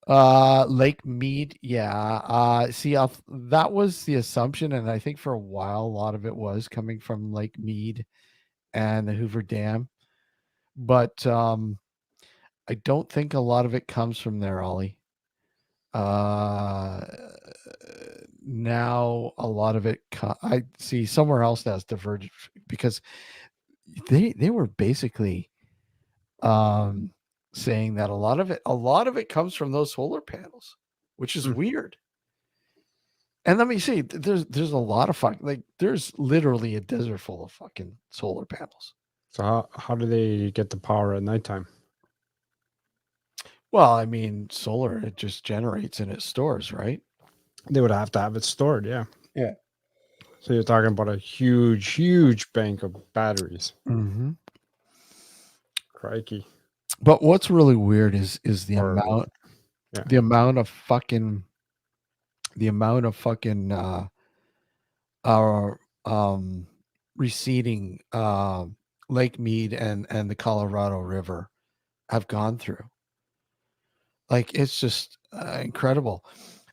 Lake Mead. Yeah. That was the assumption, and I think for a while a lot of it was coming from Lake Mead and the Hoover Dam, but I don't think a lot of it comes from there, Ollie. Now a lot of it I see somewhere else that's diverged because they were basically saying that a lot of it comes from those solar panels, which is weird. And let me see, there's a lot of there's literally a desert full of fucking solar panels. So how do they get the power at nighttime? Well, I mean, solar, it just generates and it stores, right? They would have to have it stored, yeah. Yeah. So you're talking about a huge bank of batteries. Mm-hmm. Crikey. But what's really weird is the amount of fucking our receding Lake Mead and the Colorado River have gone through. Like, it's just incredible.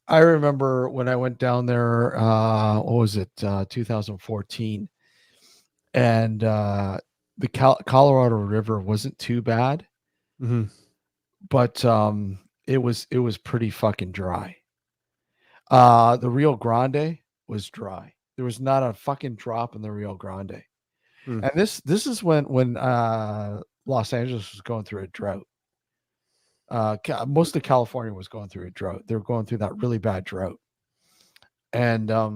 I remember when I went down there, what was it, 2014, and the Colorado River wasn't too bad, but it was pretty fucking dry. The Rio Grande was dry. There was not a fucking drop in the Rio Grande. And this is when Los Angeles was going through a drought. Most of California was going through a drought. They were going through that really bad drought. And I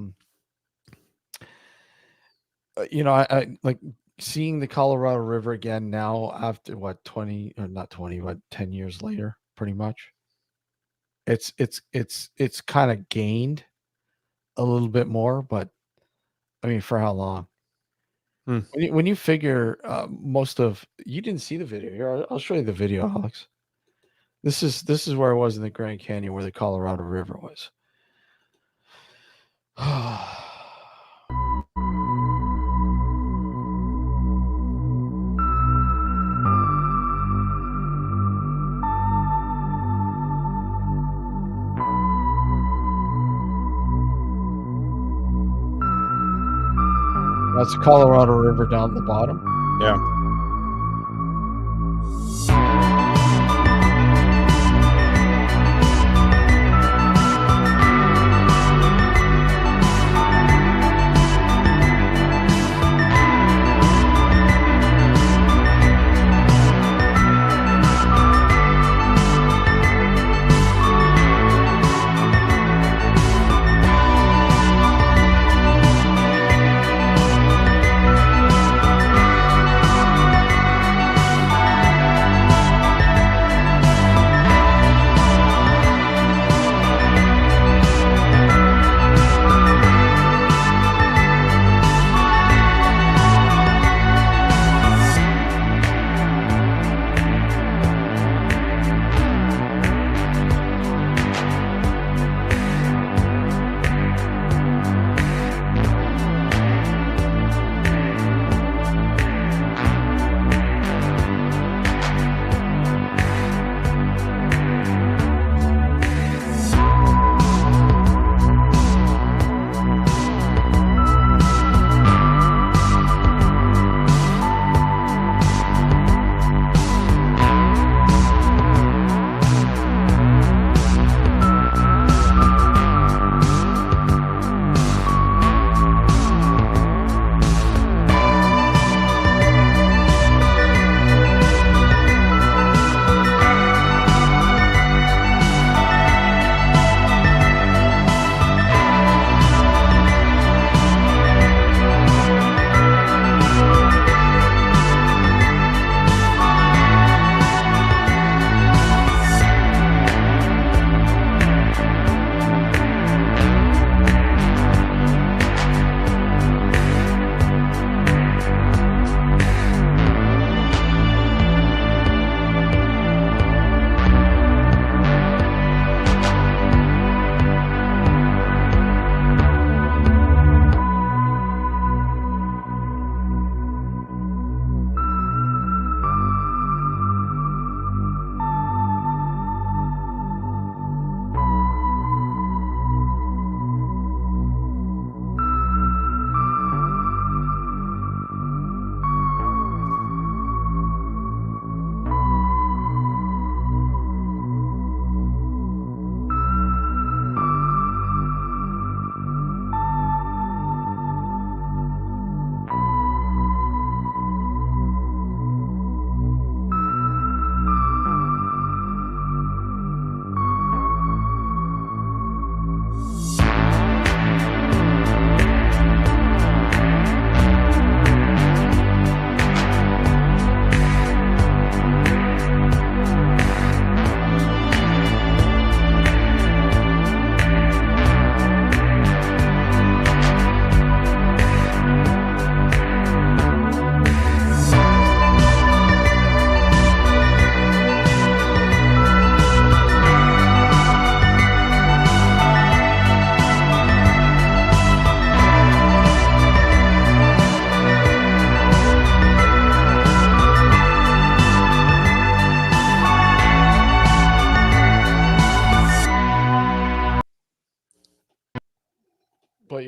like seeing the Colorado River again now after 10 years later, pretty much. It's kind of gained a little bit more, but I mean, for how long? When you figure you didn't see the video here. I'll show you the video, Alex. This is where I was in the Grand Canyon, where the Colorado River was. That's the Colorado River down the bottom. Yeah.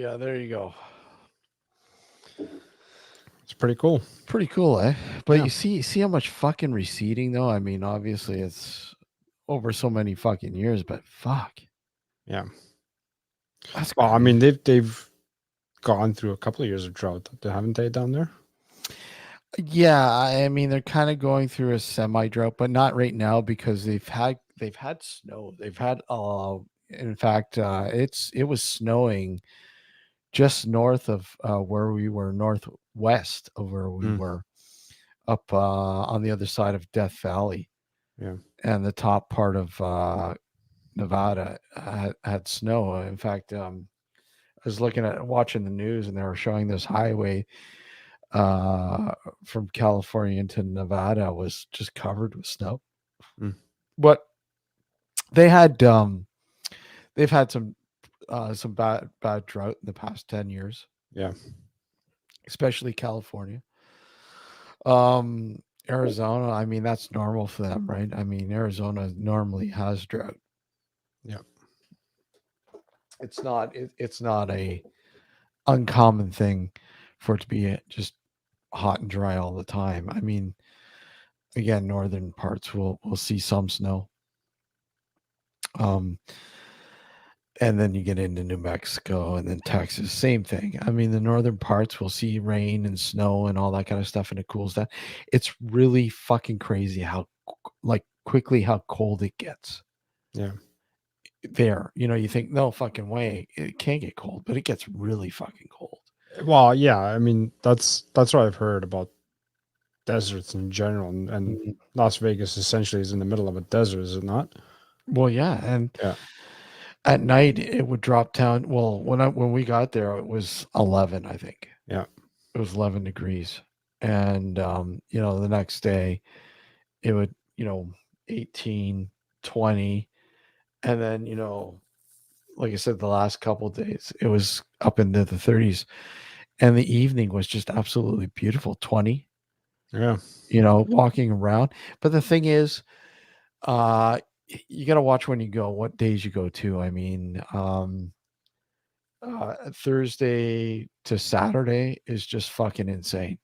Yeah, there you go. It's pretty cool. Pretty cool, eh? But Yeah. you see how much fucking receding though? I mean, obviously it's over so many fucking years, but fuck. Yeah. That's Well, I crazy. mean, they've gone through a couple of years of drought, haven't they, down there? Yeah, I mean they're kind of going through a semi drought, but not right now because they've had snow. They've had in fact it was snowing just north of where we were, northwest of where we Mm, were, up on the other side of Death Valley, yeah. and the top part of Nevada had snow. In fact, I was watching the news, and they were showing this highway uh, from California into Nevada was just covered with snow. Mm, But they had they've had some bad drought in the past 10 years, yeah. especially California. Um, Arizona, I mean that's normal for them, right? I mean Arizona normally has drought. Yeah. It's not a uncommon thing for it to be just hot and dry all the time. I mean, again, northern parts will see some snow. Um, and then you get into New Mexico and then Texas, same thing. I mean, the northern parts will see rain and snow and all that kind of stuff, and it cools down. It's really fucking crazy how like quickly how cold it gets Yeah. there. You think no fucking way it can't get cold, but it gets really fucking cold. Well, yeah. I mean, that's what I've heard about deserts in general, and Mhm. Las Vegas essentially is in the middle of a desert, is it not? Well, yeah, and Yeah. at night it would drop down. Well, when we got there, it was 11, I think. Yeah. It was 11 degrees, and the next day it would 18, 20, and then like I said, the last couple days it was up into the 30s, and the evening was just absolutely beautiful. 20, Yeah. walking around. But the thing is, uh you got to watch when you go, what days you go to. I mean, Thursday to Saturday is just fucking insane.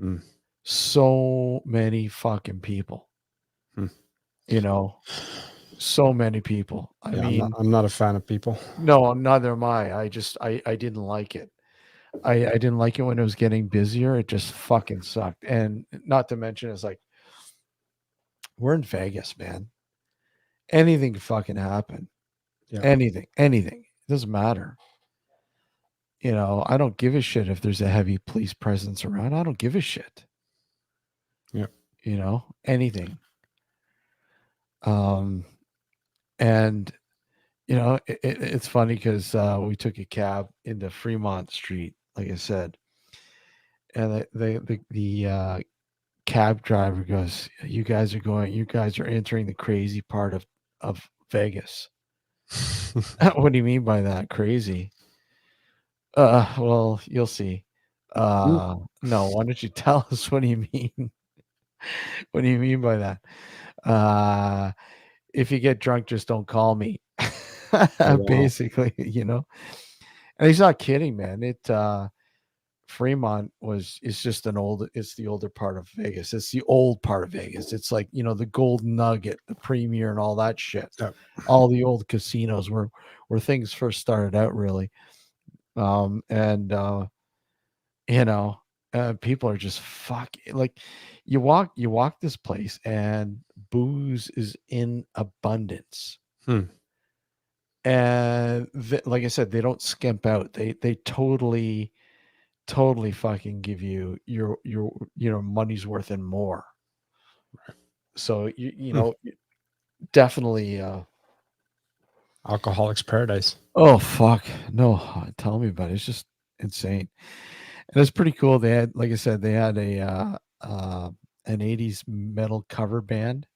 Mm, So many fucking people, mm. you know, so many people. I Yeah. I'm not. mean, I'm not a fan of people. no, neither am I. I didn't like it. I didn't like it when it was getting busier. It just fucking sucked. And not to mention, it's like we're in Vegas, man. Anything can fucking happen. Yeah. Anything. It doesn't matter. I don't give a shit if there's a heavy police presence around. I don't give a shit. Yeah. Anything. Um, and it's funny because we took a cab into Fremont Street, like I said, and the cab driver goes, "You guys are entering the crazy part of Vegas." What do you mean by that? Crazy? Well, you'll see. Mm, No, why don't you tell us what do you mean? What do you mean by that? Uh, if you get drunk, just don't call me. oh wow. Basically, and he's not kidding, man. Fremont it's just it's the older part of Vegas. It's the old part of Vegas. It's like, the Golden Nugget, the Premier and all that shit. Yeah. All the old casinos where things first started out, really. And you know, people are just like you walk this place and booze is in abundance. Hmm. And like I said, they don't skimp out. They totally fucking give you your money's worth and more. So Hmm. definitely Alcoholics paradise. oh fuck. No, tell me about it. It's just insane. And it's pretty cool. They had, like I said, they had an 80s metal cover band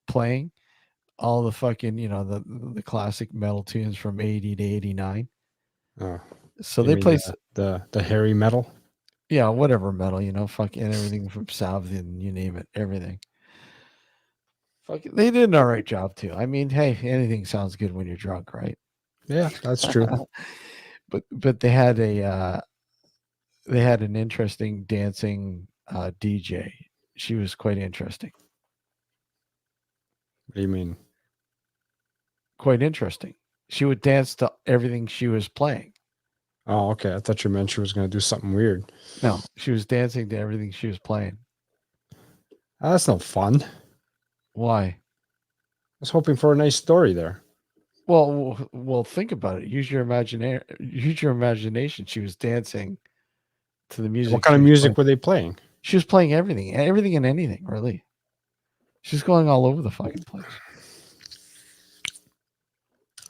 playing all the fucking, the classic metal tunes from 80 to 89. Oh, So you they mean play the hairy metal? yeah, whatever metal, fucking everything from South and you name it, everything. Fuck it, they did an all right job too. I mean, hey, anything sounds good when you're drunk, right? Yeah, that's true. but they had an interesting dancing DJ. She was quite interesting. What do you mean? Quite interesting. She would dance to everything she was playing. Oh, okay. I thought you meant she was going to do something weird. No, she was dancing to everything she was playing. That's no fun. I Why? was hoping for a nice story there. Well, think about it. Use your imagination. Use your imagination. She was dancing to the music. What kind of she was music playing. were they playing? She was playing everything and anything, really. She's going all over the fucking place.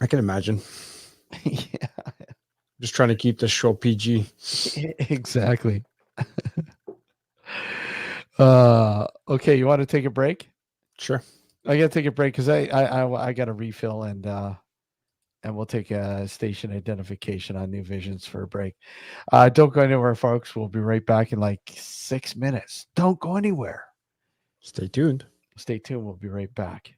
I can imagine. Yeah, Just trying to keep this show PG. exactly. Okay, you want to take a break? Sure. I gotta take a break because I got to refill and we'll take a station identification on New Visions for a break. Don't go anywhere, folks. We'll be right back in like 6 minutes. Don't go anywhere. Stay tuned. Stay tuned. We'll be right back.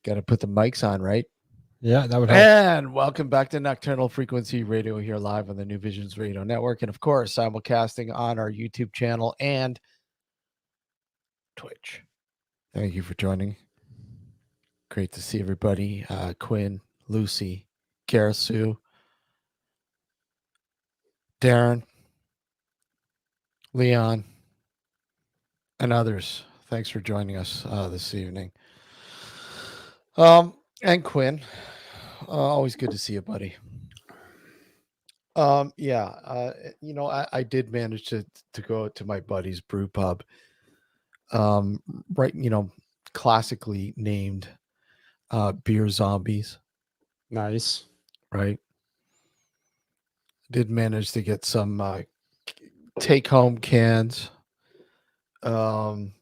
Got to put the mics on, right? Yeah, that would help. And welcome back to Nocturnal Frequency Radio here live on the New Visions Radio Network. And of course, simulcasting on our YouTube channel and Twitch. Thank you for joining. Great to see everybody. Quinn, Lucy, Karasu, Darren, Leon, and others. Thanks for joining us this evening. And Quinn, always good to see you, buddy. I did manage to go to my buddy's brew pub. Right, classically named Beer Zombies, Nice. right? Did manage to get some take home cans. And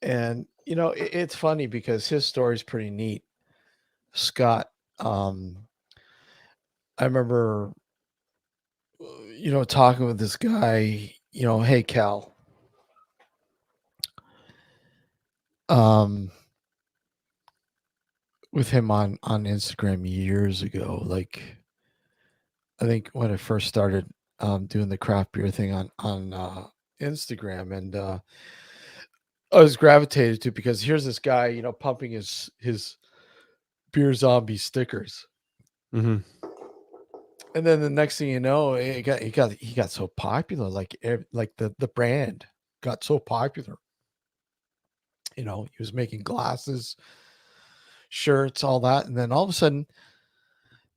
it's funny because his story is pretty neat. Scott, I remember talking with this guy, hey Cal. With him on Instagram years ago, like I think when I first started doing the craft beer thing on Instagram, and I was gravitated to because here's this guy, pumping his Beer Zombie stickers, Mm-hmm. and then the next thing you know, he got so popular, like the brand got so popular. He was making glasses, shirts, all that, and then all of a sudden,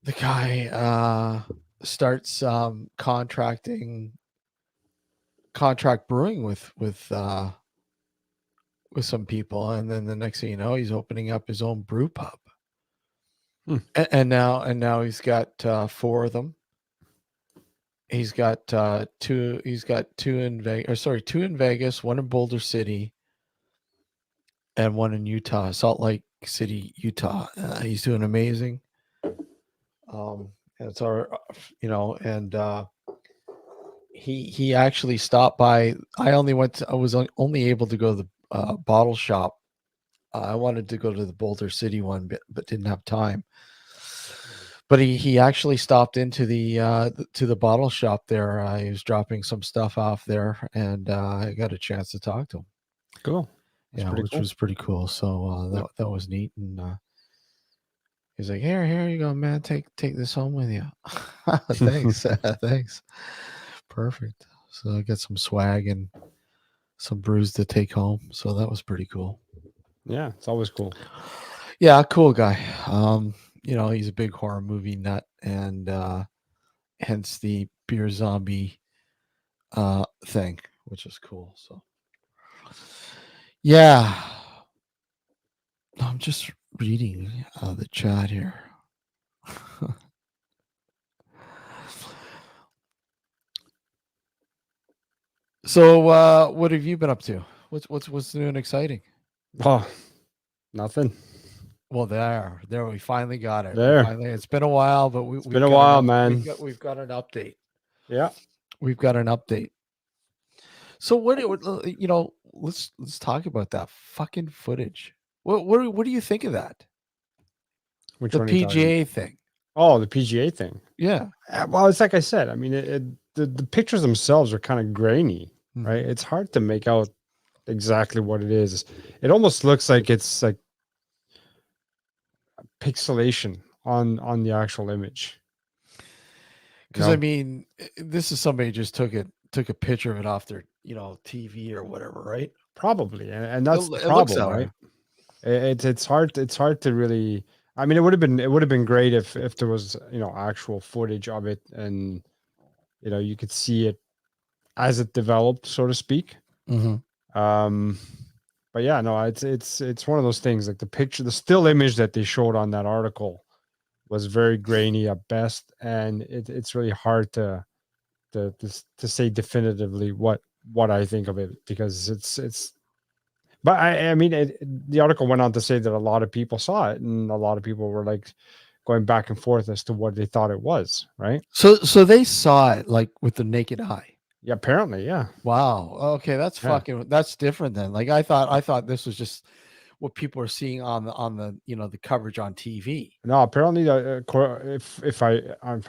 the guy starts contract brewing with some people, and then the next thing you know, he's opening up his own brew pub. And now he's got 4 of them. He's got two in Vegas, 2 in Vegas, 1 in Boulder City, and 1 in Utah, Salt Lake City, Utah. He's doing amazing. And it's our, and he actually stopped by. I was only able to go to the bottle shop. I wanted to go to the Boulder City one, but didn't have time. But he actually stopped into the bottle shop there. He was dropping some stuff off there, and I got a chance to talk to him. Cool. That's which was pretty cool. So that was neat. And he's like, "Here you go, man. Take this home with you." Thanks, thanks. Perfect. So I got some swag and some brews to take home. So that was pretty cool. Yeah, it's always cool. Yeah, cool guy. He's a big horror movie nut, and hence the Beer Zombie thing, which is cool. So yeah, I'm just reading the chat here. So what have you been up to? What's new and exciting? Oh, nothing. Well, there we finally got it. There. It's been a while, but we've been a while, man. We've got an update. Yeah, we've got an update. So let's talk about that fucking footage. What do you think of that? Which the one PGA thing? Oh, the PGA thing. Yeah. Well, it's like I said. I mean, the pictures themselves are kind of grainy, right? It's hard to make out exactly what it is. It almost looks like it's like pixelation on the actual image. Because I mean, this is somebody just took a picture of it off their TV or whatever, right? Probably, and that's the problem, right? It's hard to really. I mean, it would have been great if there was actual footage of it, and you could see it as it developed, so to speak. But yeah, no, it's one of those things. Like the still image that they showed on that article was very grainy at best, and it's really hard to say definitively what I think of it, because it's. But I mean, the article went on to say that a lot of people saw it, and a lot of people were like going back and forth as to what they thought it was, right? So they saw it like with the naked eye. Yeah, apparently, yeah. Wow. Okay, that's different then. Like I thought this was just what people are seeing on the the coverage on TV. No, apparently, if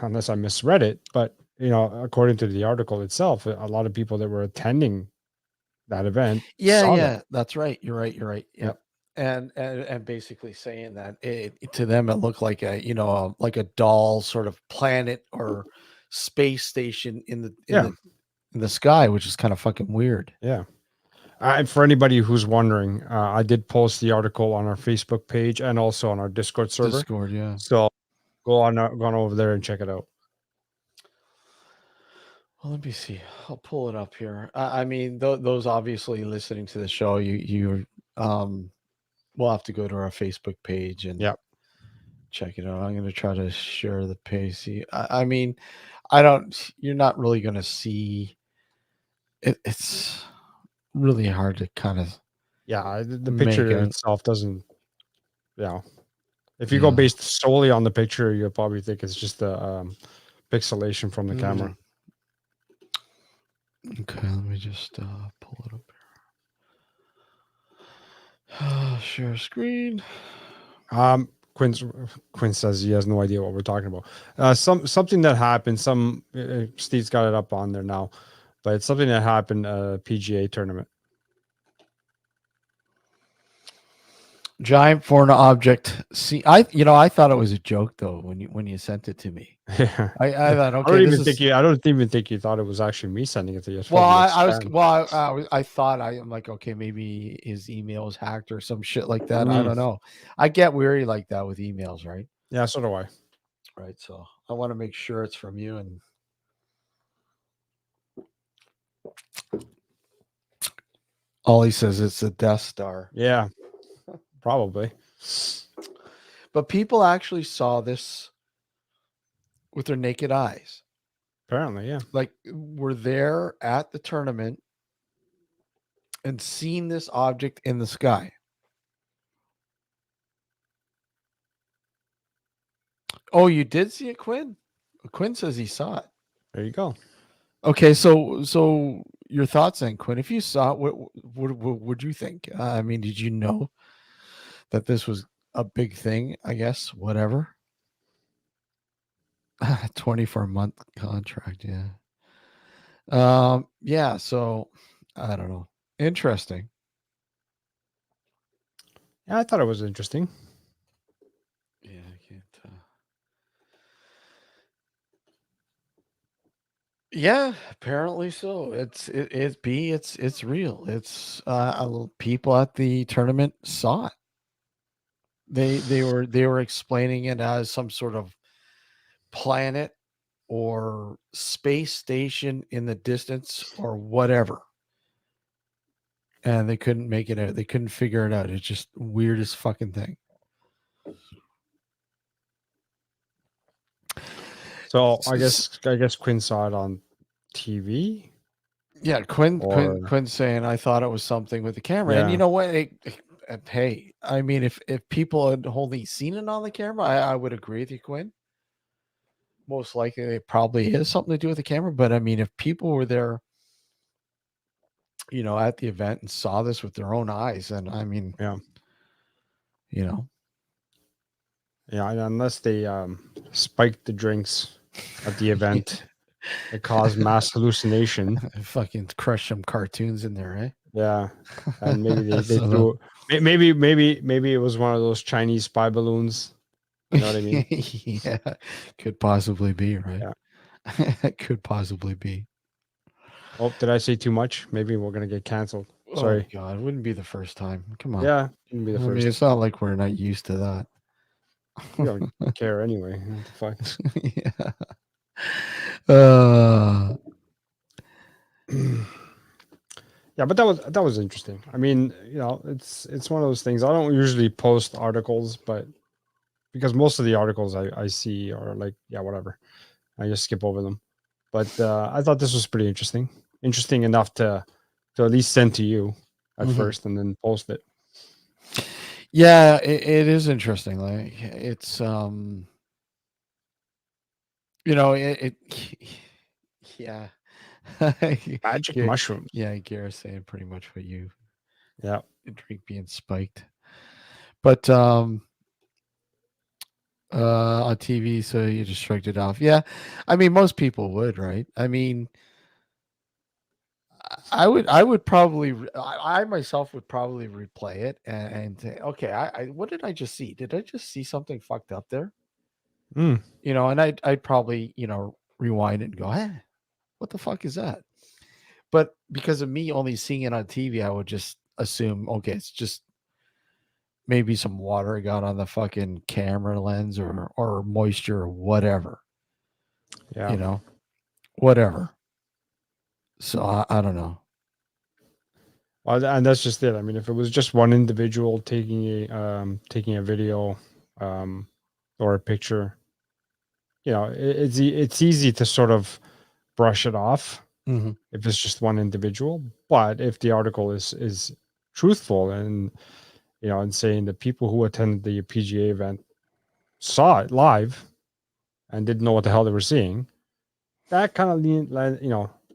unless I misread it, but according to the article itself, a lot of people that were attending that event saw that. Yeah, that's right. You're right. You're right. Yeah. Yep. And basically saying that to them it looked like like a doll sort of planet or space station in the Yeah. in the sky, which is kind of fucking weird. Yeah. And for anybody who's wondering, I did post the article on our Facebook page and also on our Discord server. Discord, yeah. So go on over there and check it out. Well, let me see. I'll pull it up here. I mean, those obviously listening to the show, you we'll have to go to our Facebook page and Yep. check it out. I'm going to try to share the page. See, I mean, I don't. You're not really going to see it. It's really hard to kind of. Yeah, the Make picture it. itself doesn't. Yeah, if you go Yeah. based solely on the picture, you'll probably think it's just the pixelation from the camera. Okay, let me just pull it up here. Share screen. Quinn says he has no idea what we're talking about. Something that happened. Steve's got it up on there now, but it's something that happened PGA tournament. Giant foreign object. See, I thought it was a joke though when you sent it to me. Yeah, I thought, okay, I don't even think you thought it was actually me sending it to you. Well, I thought I'm like, okay, maybe his email was hacked or some shit like that. I don't know. I get weary like that with emails, right? Yeah, so do I. Right. So I want to make sure it's from you. And all he says it's a Death Star. Yeah, probably. But people actually saw this with their naked eyes. Apparently, yeah. Like, we're there at the tournament and seen this object in the sky. Oh, you did see it, Quinn? Quinn says he saw it. There you go. Okay, so your thoughts then, Quinn? If you saw it, what would you think? I mean, did you know that this was a big thing? I guess whatever. 24-month contract, yeah. Yeah. So I don't know. Interesting. Yeah, I thought it was interesting. Yeah, I can't. Yeah, apparently so. It's real. It's people at the tournament saw it. They were explaining it as some sort of planet or space station in the distance or whatever. And they couldn't make it out. They couldn't figure it out. It's just weirdest fucking thing. So I guess Quinn saw it on TV. Yeah, Quinn saying I thought it was something with the camera. Yeah. And you know what? Hey, I mean, if people had only seen it on the camera, I would agree with you, Quinn. Most likely it probably is something to do with the camera. But I mean, if people were there, at the event and saw this with their own eyes, and I mean, Yeah. Yeah, unless they spiked the drinks at the event, it caused mass hallucination. Fucking crush some cartoons in there, eh? Yeah, and maybe they threw. Maybe it was one of those Chinese spy balloons. You know what I mean? Yeah, could possibly be, right? Yeah, could possibly be. Oh, did I say too much? Maybe we're gonna get canceled. Sorry. Oh God, it wouldn't be the first time. Come on. Yeah, wouldn't be the first. I mean, it's not like we're not used to that. We don't care anyway. What the fuck? Yeah. Yeah, but that was interesting. I mean, it's one of those things. I don't usually post articles, but because most of the articles I see are like, yeah, whatever. I just skip over them. But I thought this was pretty interesting. Interesting enough to at least send to you at first and then post it. Yeah, it is interesting. Like it's yeah. Magic mushrooms. Yeah, Garrett's saying pretty much what you Yeah. drink being spiked. But on TV, so you just shrugged it off. Yeah, I mean, most people would, right? I mean, I would probably, I myself would probably replay it and say, okay, what did I just see? Did I just see something fucked up there? Mm, And I'd probably, rewind it and go, what the fuck is that? But because of me only seeing it on TV, I would just assume, okay, it's just maybe some water got on the fucking camera lens or moisture or whatever, yeah. you know, whatever. So I don't know. Well, and that's just it. I mean, if it was just one individual taking a video, um, or a picture, it's easy to sort of brush it off Hmm. if it's just one individual. But if the article is truthful and and saying that people who attended the PGA event saw it live and didn't know what the hell they were seeing, that kind of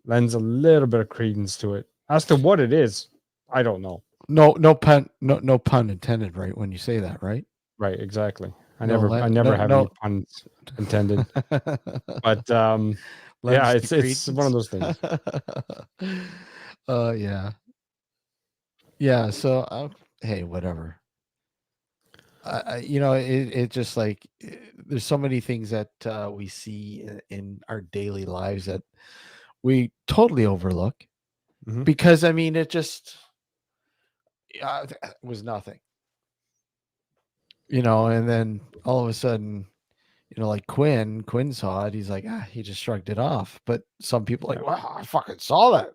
lends a little bit of credence to it. As to what it is, I don't know. No pun intended, right? When you say that, right? Right, exactly. I No, never I never have any no. puns intended. But yeah, Lends to it's one of credence. those things. Yeah, yeah. So, hey, whatever. It just like there's so many things that we see in our daily lives that we totally overlook Hmm. because I mean it just was nothing, and then all of a sudden, like Quinn saw it. He's like, he just shrugged it off. But some people are Yeah. like, wow, I fucking saw that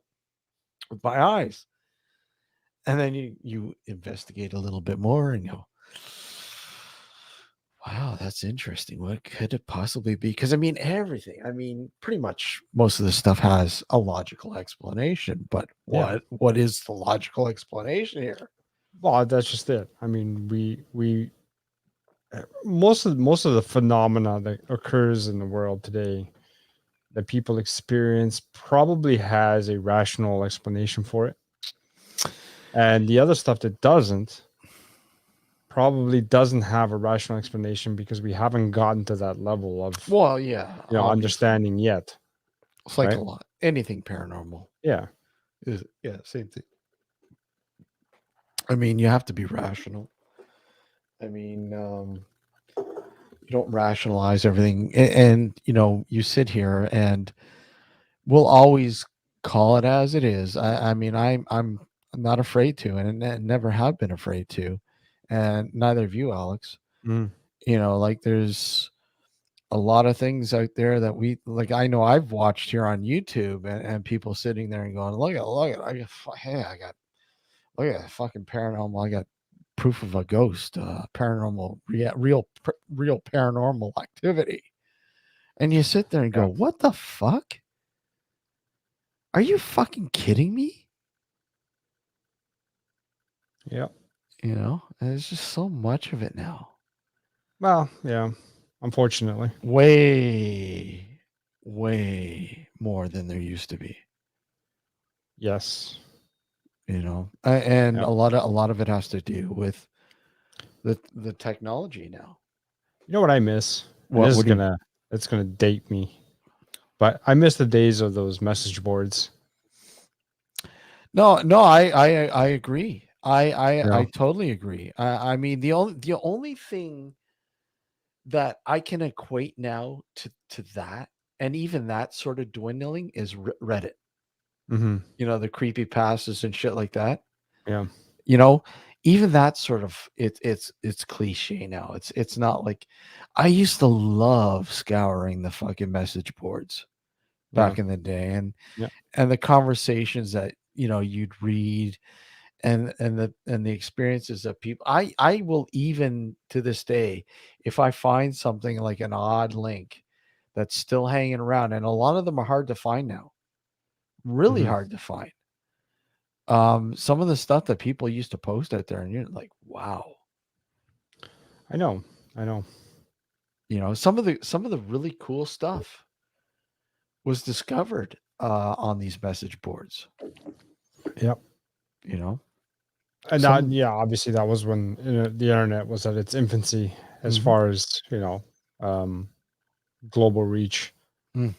with my eyes. And then you investigate a little bit more and go, wow, that's interesting. What could it possibly be? Because I mean, everything. I mean, pretty much most of this stuff has a logical explanation. But Yeah. what is the logical explanation here? Well, that's just it. I mean, we most of the phenomena that occurs in the world today that people experience probably has a rational explanation for it. And the other stuff that doesn't probably doesn't have a rational explanation because we haven't gotten to that level of Well, yeah, obviously. understanding yet, It's like a right? lot. Anything paranormal Yeah. is, yeah, same thing. I mean, you have to be rational. I mean, you don't rationalize everything, and you sit here and we'll always call it as it is. I mean, I'm not afraid to, and never have been afraid to, and neither of you, Alex. Mm. Like there's a lot of things out there that we like. I know I've watched here on YouTube, and people sitting there and going, look at, I got look at that fucking paranormal. I got proof of a ghost, paranormal, real paranormal activity. And you sit there and go, Yeah. what the fuck? Are you fucking kidding me? Yeah. And there's just so much of it now. Well, yeah. Unfortunately. Way, way more than there used to be. Yes. And Yeah. a lot of it has to do with the technology now. You know what I miss? And What would you? it's gonna date me. But I miss the days of those message boards. No, I agree. I Yeah. totally agree. I mean, the only thing that I can equate now to that, and even that sort of dwindling, is Reddit. Hmm. The creepy pastas and shit like that. Yeah. You know, even that sort of it's cliche now. It's not like I used to love scouring the fucking message boards Yeah. back in the day, Yeah. and the conversations that you'd read, and the experiences that people, I will, even to this day, if I find something like an odd link that's still hanging around, and a lot of them are hard to find now, really Hmm. hard to find. Some of the stuff that people used to post out there, and you're like, wow. I know. I know. Some of the really cool stuff was discovered on these message boards. Yep. You know, And Some yeah, obviously that was when the internet was at its infancy as Mhm. far as global reach. Mm.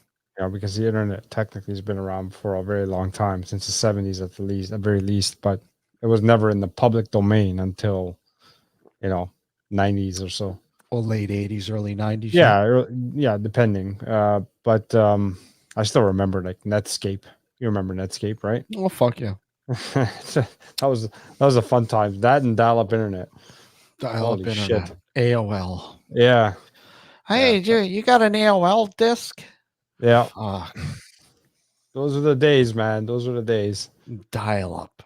Because the internet technically has been around for a very long time, since the 70s at the least, at very least, but it was never in the public domain until 90s or so. Well, late 80s, early 90s. Yeah, depending. But I still remember like Netscape. You remember Netscape, right? Oh, fuck yeah. that was a fun time. That and dial-up internet. Dial-up Holy shit. internet. AOL. Yeah. Hey, you got an AOL disc? Yeah. Fuck. Those are the days, man. Those are the days. Dial-up.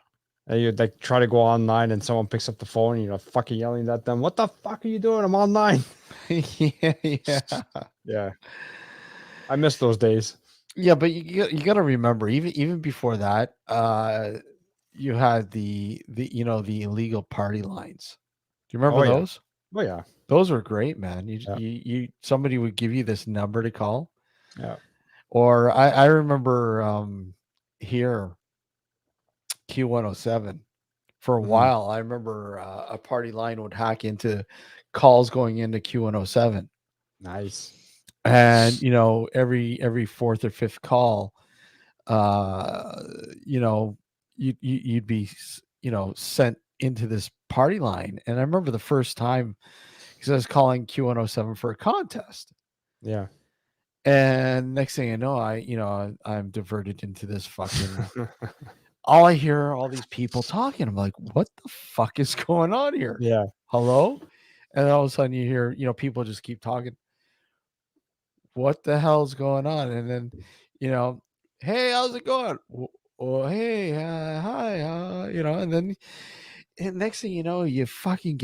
And you'd like try to go online and someone picks up the phone and you're fucking yelling at them. What the fuck are you doing? I'm online. Yeah. Yeah. I miss those days. Yeah, but you got to remember, even before that, you had the the illegal party lines. Do you remember Oh, yeah. those? Oh, yeah. Those were great, man. Yeah. Somebody would give you this number to call. Yeah. Or I remember here Q107 for a Mhm. while. I remember a party line would hack into calls going into Q107, Nice. and every fourth or fifth call, uh, you'd be sent into this party line. And I remember the first time because I was calling Q107 for a contest. Yeah. And next thing I know, I'm diverted into this fucking. All I hear are all these people talking. I'm like, what the fuck is going on here? Yeah. Hello? And then all of a sudden you hear, people just keep talking. What the hell's going on? And then, hey, how's it going? Oh, hey, hi, and next thing you know, you fucking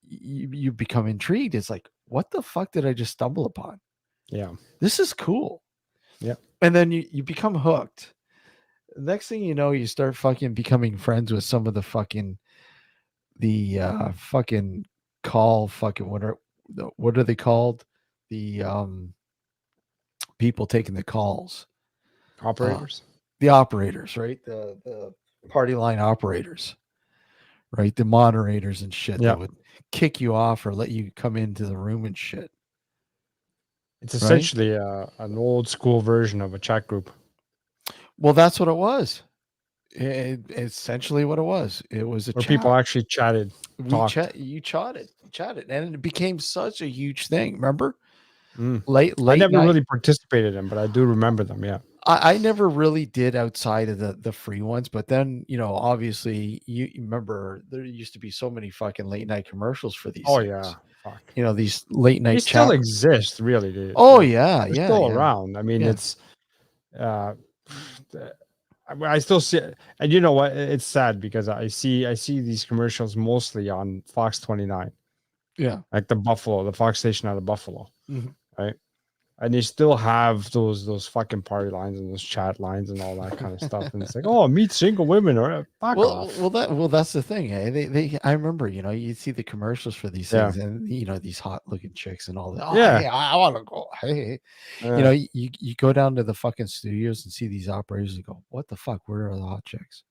you become intrigued. It's like, what the fuck did I just stumble upon? Yeah. This is cool. Yeah. And then you become hooked. Next thing you know, you start fucking becoming friends with some of the fucking fucking call fucking what are they called? The people taking the calls. Operators. The operators, right? The party line operators, right? The moderators and shit Yeah. that would kick you off or let you come into the room and shit. It's right? essentially an old school version of a chat group. Well, that's what it was. Essentially what it was. It was a Where chat. people actually chatted. You chatted, and it became such a huge thing. Remember? Mm. Late I never night. really participated in, but I do remember them. Yeah. I never really did outside of the free ones, but then obviously you remember there used to be so many fucking late night commercials for these Oh things. yeah. Fuck. These late night They still chat. exist, really. Oh yeah, They're yeah, still yeah. around. I mean, Yeah. it's I still see it. And you know what? It's sad because I see these commercials mostly on Fox 29. Yeah. Like the Fox station out of Buffalo. Mhm. Right? And they still have those fucking party lines and those chat lines and all that kind of stuff. And it's like, oh, meet single women or fuck off. Well, that's the thing. Eh? They I remember, you see the commercials for these Yeah. things, and these hot looking chicks and all that. Oh, Yeah. hey, I want to go. Hey, you go down to the fucking studios and see these operators and go, what the fuck? Where are the hot chicks?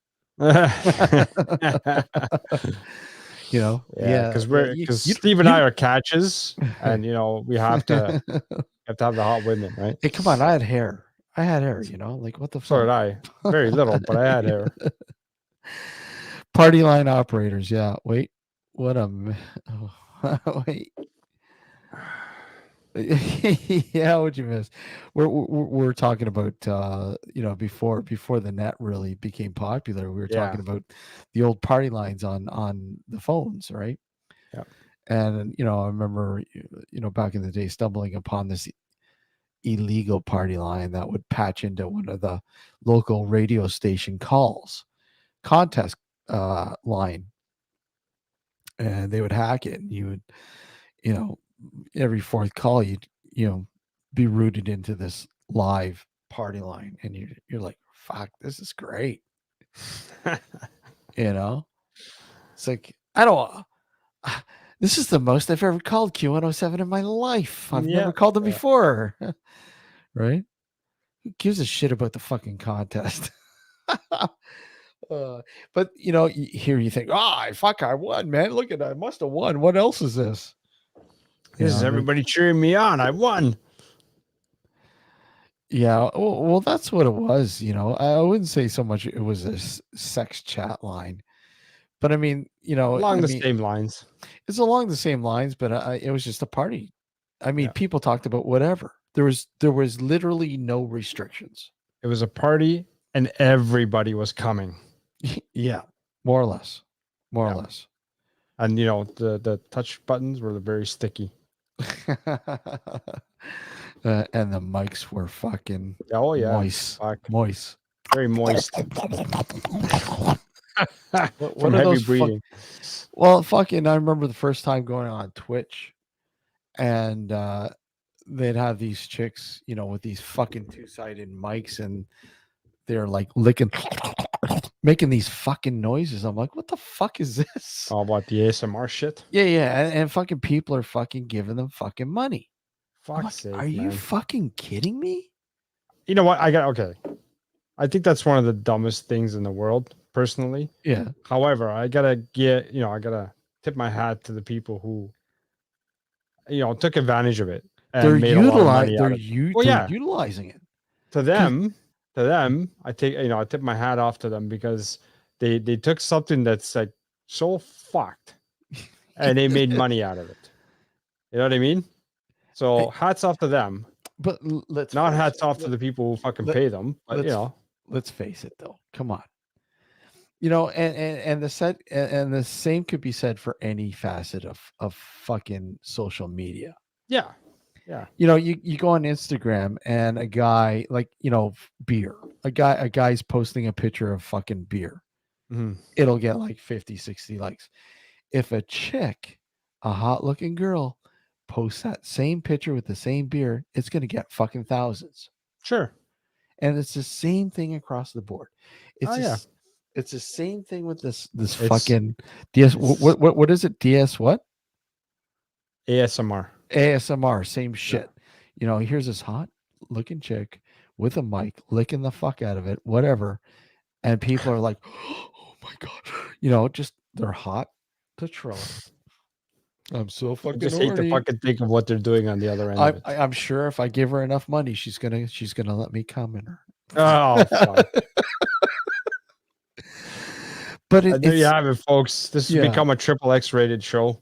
Yeah, because You Steve and I are catches, and we have to have the hot women, right? Hey, come on! I had hair. Like what the So did fuck? I. Very little, but I had hair. Party line operators. Yeah. Wait. What a. Wait. Yeah, what'd you miss? We're talking about before the net really became popular. We were Yeah. talking about the old party lines on the phones, right? Yeah. And I remember back in the day stumbling upon this illegal party line that would patch into one of the local radio station contest line, and they would hack it, and you would every fourth call you'd be routed into this live party line, and you're like, fuck, this is great. It's like, I don't this is the most I've ever called Q107 in my life. I've never called them before. Right? Who gives a shit about the fucking contest? But here you think, I won, man. Look at that, I must have won. What else is this? This is everybody cheering me on. I won. Yeah, well, that's what it was. I wouldn't say so much it was a sex chat line, but I mean, Along the same lines. it's along the same lines. But it was just a party. I mean, Yeah. people talked about whatever. There was literally no restrictions. It was a party and everybody was coming. Yeah, more or less, more or Yeah. less. And the touch buttons were very sticky. And the mics were fucking Oh yeah. moist, Fuck. moist. Very moist. What From are heavy those? breathing. Well, fucking, I remember the first time going on Twitch, and they'd have these chicks, with these fucking two-sided mics, and they're like licking, making these fucking noises. I'm like, what the fuck is this? All about the ASMR shit. Yeah, and fucking people are fucking giving them fucking money. I'm Fuck's like, sake, are you man. fucking kidding me? You know what? Okay. I think that's one of the dumbest things in the world, personally. Yeah. However, I gotta tip my hat to the people who, took advantage of it and made a lot of money out of it. Well, they're yeah, utilizing it. to them, I tip my hat off to them because they took something that's like so fucked and they made money out of it. You know what I mean? So hats off to them. But let's Not face hats it. off to the people who fucking let- pay them, but let's face it though. Come on. And the same could be said for any facet of fucking social media. yeah. You go on Instagram and a guy like, beer. A guy's posting a picture of fucking beer. Mhm. It'll get like 50, 60 likes. If a chick, a hot looking girl, posts that same picture with the same beer, it's going to get fucking thousands. Sure. And it's the same thing across the board. Yeah. It's the same thing with this It's- fucking DS. What is it? DS what? ASMR. ASMR. Same shit. Here's this hot looking chick with a mic licking the fuck out of it, whatever. And people are like, oh my God. Just they're hot to troll. I'm so I fucking just hate to horny. fucking think of what they're doing on the other end of it. I'm sure if I give her enough money, she's gonna let me come in her. Oh, fuck. But And there you it's have it, folks. This has become a triple X rated show.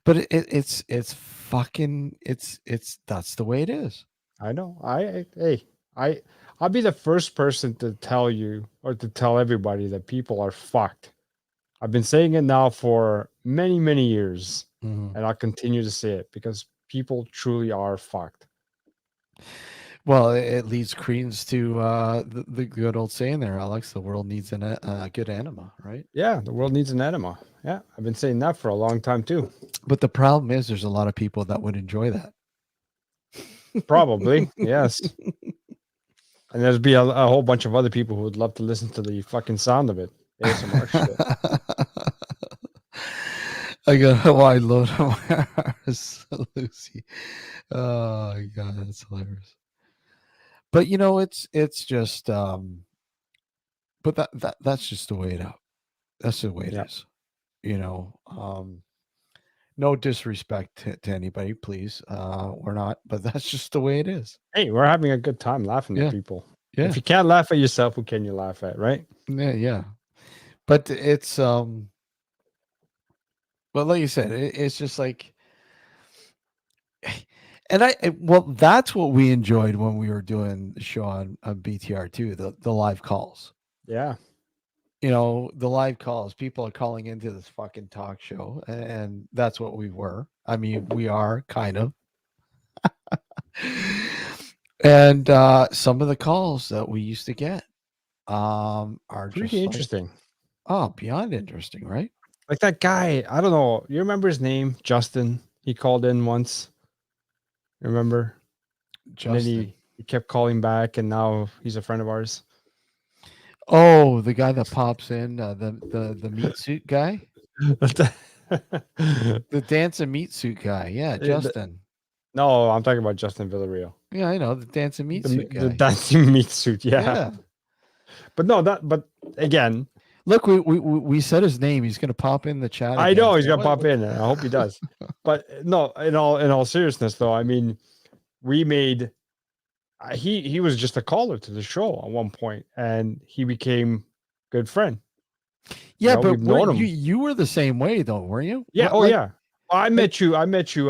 but it's fucking it's that's the way it is. I know. I'll be the first person to tell you or to tell everybody that people are fucked. I've been saying it now for many, many years, Mhm. and I'll continue to say it because people truly are fucked. Well, it leads credence to the good old saying there, Alex. The world needs a good enema, right? Yeah, the world needs an enema. Yeah, I've been saying that for a long time too. But the problem is, there's a lot of people that would enjoy that. Probably, yes. And there's be a whole bunch of other people who would love to listen to the fucking sound of it. ASMR shit. I got Hawaii load Lucy. Oh my God, that's hilarious. But it's just but that's just the way it is. That's the way it is. No disrespect to anybody, please. We're not, but that's just the way it is. Hey, we're having a good time laughing Yeah. at people. Yeah. If you can't laugh at yourself, who can you laugh at, right? Yeah. But it's but like you said, it's just like, and that's what we enjoyed when we were doing the show on BTR too, the live calls. Yeah. The live calls, people are calling into this fucking talk show, and that's what we were. I mean, we are kind of. And some of the calls that we used to get are Pretty just interesting. Beyond interesting, right? Like that guy, I don't know. You remember his name? Justin. He called in once. Remember? Justin. And then he kept calling back, and now he's a friend of ours. Oh, the guy that pops in, the meat suit guy, the dancing meat suit guy. Yeah, Justin. No, I'm talking about Justin Villarreal. Yeah, I know, the dancing meat suit guy. The dancing meat suit. Yeah. But no, but again, Look, we said his name. He's going to pop in the chat. I again. know he's So gonna pop in, and I hope he does. But no, in all seriousness, though, I mean, we made he was just a caller to the show at one point, and he became good friend. Yeah, but we've known him. you were the same way though, weren't you? Yeah. What, Oh like, yeah. I met you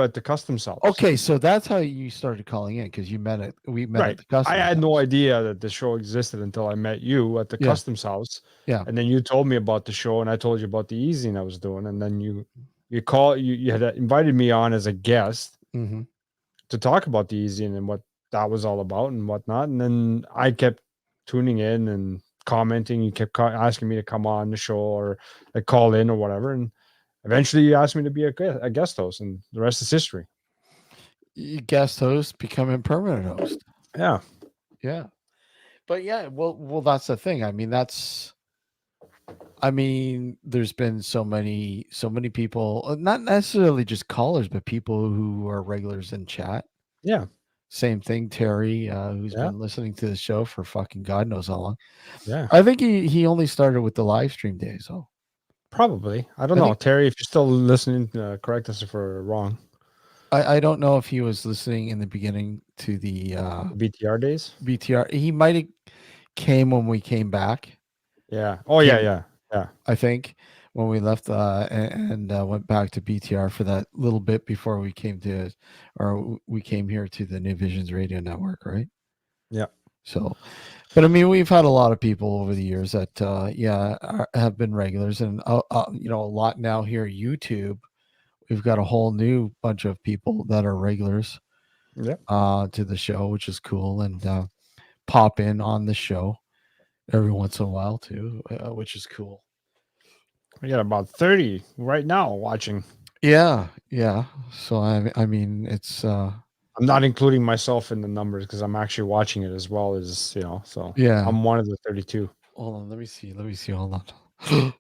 at the customs house. Okay, so that's how you started calling in because we met at Right. the customs I had no house. idea that the show existed until I met you at the Yeah. customs house. Yeah. And then you told me about the show, and I told you about the easing I was doing, and then you had invited me on as a guest Mhm. to talk about the easing and what that was all about and whatnot. And then I kept tuning in and commenting. You kept asking me to come on the show or like call in or whatever. And eventually you asked me to be a guest host, and the rest is history. You guest host, becoming permanent host. Yeah. Yeah. But yeah, well, that's the thing. I mean, there's been so many people, not necessarily just callers, but people who are regulars in chat. Yeah. Same thing, Terry, who's Yeah. been listening to the show for fucking God knows how long. Yeah. I think he only started with the live stream days. So Probably. I don't I know. think- Terry, if you're still listening, correct us if we're wrong. I don't know if he was listening in the beginning to the BTR days. BTR. He might have came when we came back. Yeah. Oh yeah. I think when we left and went back to BTR for that little bit before we came here to the New Visions Radio Network, right? Yeah. So, but I mean, we've had a lot of people over the years that have been regulars, and a lot now here at YouTube. We've got a whole new bunch of people that are regulars Yeah. to the show, which is cool, and pop in on the show every once in a while too, which is cool. We got about 30 right now watching. Yeah. So I mean, it's I'm not including myself in the numbers because I'm actually watching it as well as So yeah. I'm one of the 32. Hold on, let me see. Hold on.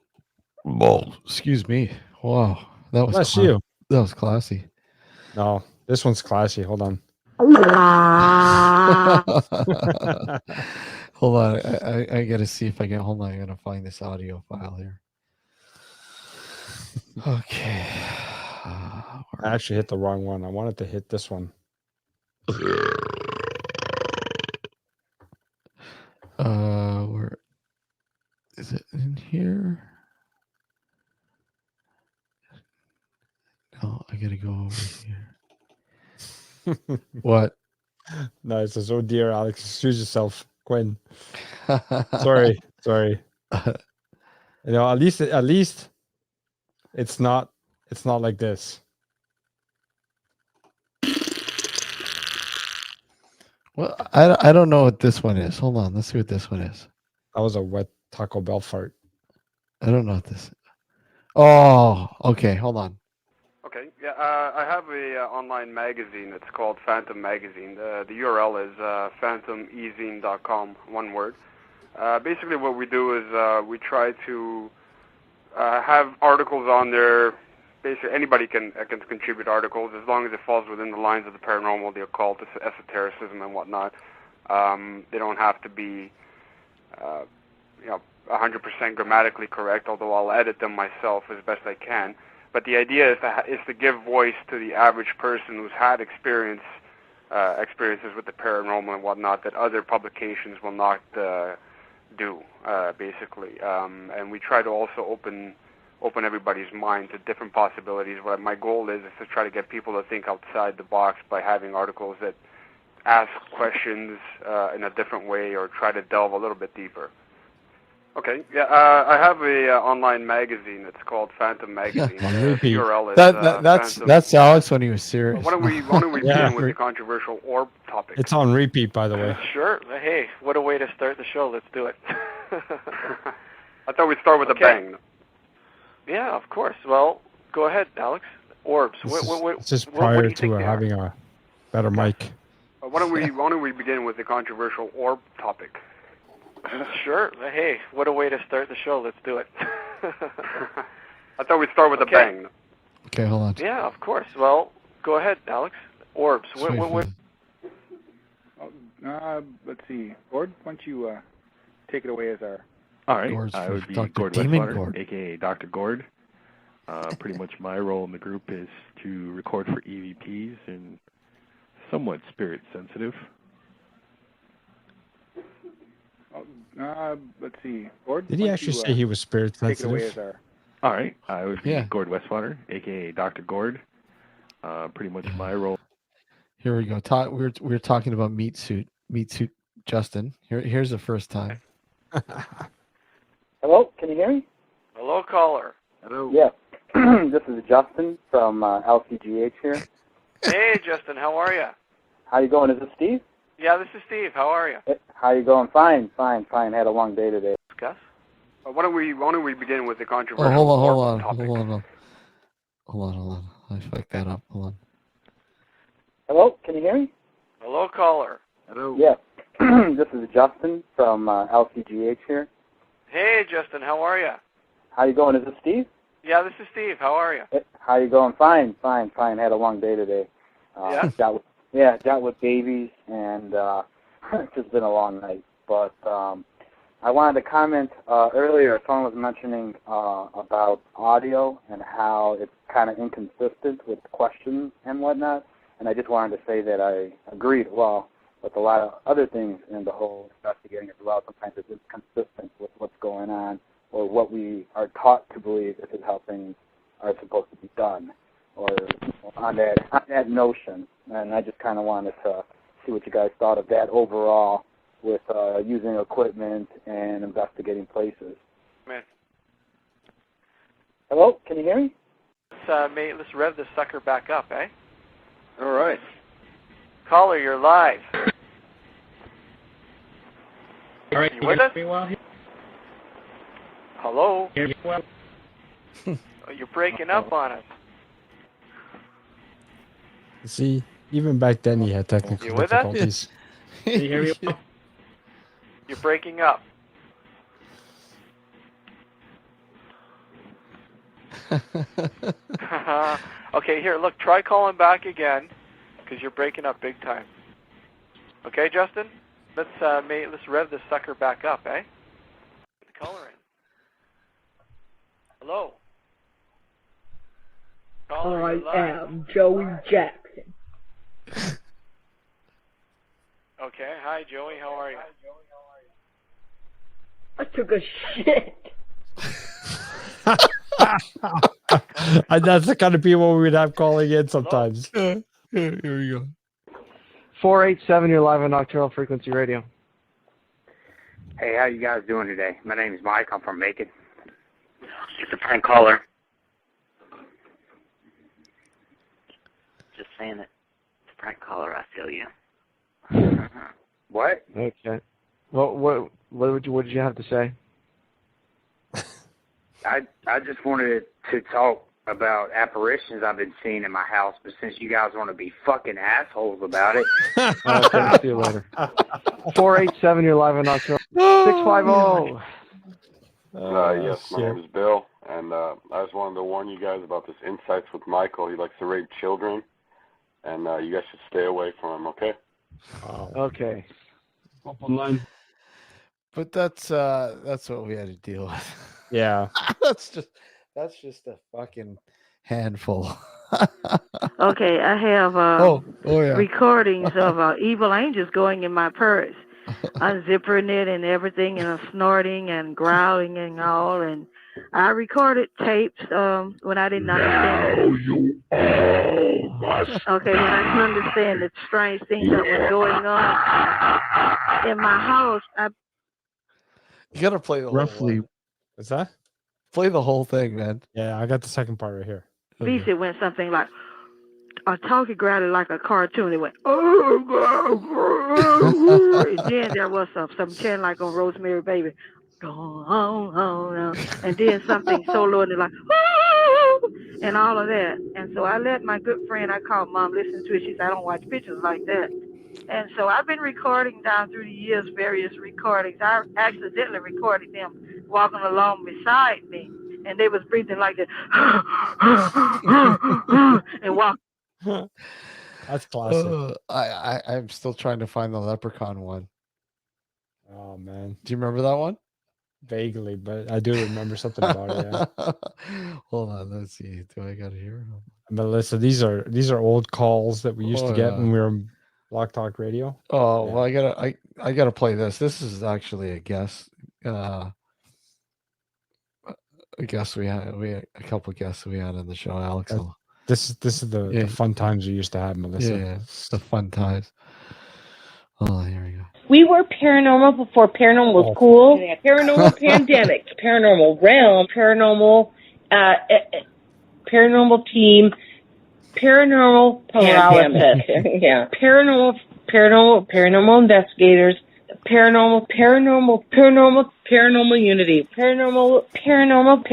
Whoa, excuse me. Wow, that was Bless you. That was classy. No, this one's classy. Hold on. Hold on, I gotta see if I can. Hold on, I gotta find this audio file here. Okay. I actually hit the wrong one. I wanted to hit this one. Where is it in here? No, I gotta go over here. What? No, it says, "Oh dear, Alex, excuse yourself, Quinn." Sorry. At least it's not like this. Well, I don't know what this one is. Hold on, let's see what this one is. That was a wet Taco Bell fart. I don't know what this is. Oh, okay, hold on. Okay, yeah, I have a online magazine. It's called Phantom Magazine. The URL is phantomezine.com, one word. Basically what we do is we try to have articles on there. Basically anybody can contribute articles as long as it falls within the lines of the paranormal, the occult, esotericism, and whatnot. They don't have to be 100% grammatically correct, although I'll edit them myself as best I can. But the idea is to give voice to the average person who's had experiences with the paranormal and whatnot that other publications will not do, basically. And we try to also open everybody's mind to different possibilities. What my goal is to try to get people to think outside the box by having articles that ask questions in a different way or try to delve a little bit deeper. Okay, yeah, I have a online magazine. It's called Phantom Magazine. The URL is that's Alex when he was serious. Why don't we begin with the controversial orb topic? It's on repeat, by the way. Sure. Hey, what a way to start the show. Let's do it. I thought we'd start with a bang. Yeah, of course. Well, go ahead, Alex. Orbs. This is prior to having a better mic. Why don't we begin with the controversial orb topic? Sure. Hey, what a way to start the show. Let's do it. I thought we'd start with a bang. Okay, hold on. Yeah, of course. Well, go ahead, Alex. Orbs. Let's see. Ord, why don't you take it away as our. All right, Gord's I for would be Dr. Gord Demon Westwater, Gord. aka Dr. Gord. Pretty much my role in the group is to record for EVPs and somewhat spirit sensitive. Let's see. Gord, Did he actually say he was spirit take it away sensitive? as our. All right, I would be Yeah. Gord Westwater, aka Dr. Gord. Pretty much my role. Here we go. We were talking about meat suit Justin. Here's the first time. Hello, can you hear me? Hello, caller. Hello. Yeah. This is Justin from LCGH here. Hey, Justin, how are you? How you going? Is this Steve? Yeah, this is Steve. How are you? How you going? Fine. Had a long day today. Gus? Why don't we begin with the controversial Oh, hold on. I fucked that up. Hold on. Hello, can you hear me? Hello, caller. Hello. Yeah. This is Justin from LCGH here. Hey, Justin, how are you? How you going? Is this Steve? Yeah, this is Steve. How are you? How you going? Fine. Had a long day today. Yeah? Dealt with babies, and it's just been a long night. But I wanted to comment earlier. Someone was mentioning about audio and how it's kind of inconsistent with questions and whatnot. And I just wanted to say that I agreed with a lot of other things in the whole investigating as well. Sometimes it's inconsistent with what's going on or what we are taught to believe this is how things are supposed to be done, or on that notion. And I just kind of wanted to see what you guys thought of that overall with using equipment and investigating places. Man. Hello, can you hear me? Let's rev this sucker back up, eh? All right. Caller, you're live. All right, You with us? me well? Hello? Hear me well? Oh, you're breaking up on us. See, even back then he had technical You with us? difficulties. Can you hear me well? You're breaking up. Okay, here, look, try calling back again, because you're breaking up big time. Okay, Justin? Let's rev this sucker back up, eh? Get the caller in. Hello? Caller, you're live. am Joey Jackson. Okay, hi Joey, how are you? I took a shit. And that's the kind of people we would have calling in sometimes. Here we go. 487, you're live on Nocturnal Frequency Radio. Hey, how you guys doing today? My name is Mike. I'm from Macon. It's a prank caller. Just saying it. It's a prank caller. I feel you. What? Okay. What did you have to say? I just wanted to talk about apparitions I've been seeing in my house, but since you guys want to be fucking assholes about it. Okay, see you later. 487, you're live on Nocturnal. 650. Yes, my name is Bill, and I just wanted to warn you guys about this Insights with Michael. He likes to rape children, and you guys should stay away from him, okay? Okay. Up online. But that's what we had to deal with. Yeah. that's just a fucking handful. Okay, I have yeah. recordings of evil angels going in my purse, unzipping it and everything, and snorting and growling and all. And I recorded tapes when I didn't understand. Okay, when I didn't understand the strange things that was going on in my house, You gotta play the Roughly. whole one. What's that? Play the whole thing, man. Yeah, I got the second part right here. at least it went something like a talkie growled like a cartoon. It went, oh, and then there was some chant like on Rosemary Baby. And then something so low and like, and all of that. And so I let my good friend I called Mom listen to it. She said, I don't watch pictures like that. And so I've been recording down through the years, various recordings. I accidentally recorded them walking along beside me. And they was breathing like that. And walking. That's classic. I'm still trying to find the leprechaun one. Oh man, Do you remember that one? vaguely, but I do remember something about it. Yeah. Hold on, let's see. Do I got it here? Melissa, these are old calls that we used to get when we were on Block Talk Radio. Oh well, I gotta play this. This is actually a guest. A guest we had a couple guests we had on the show. Alex. This is the fun times we used to have, Melissa. Yeah, the fun times. Oh, here we go. We were paranormal before paranormal was cool. Paranormal pandemic, paranormal realm, paranormal team, paranormal pandemic. Yeah, paranormal investigators, paranormal unity, paranormal paranormal.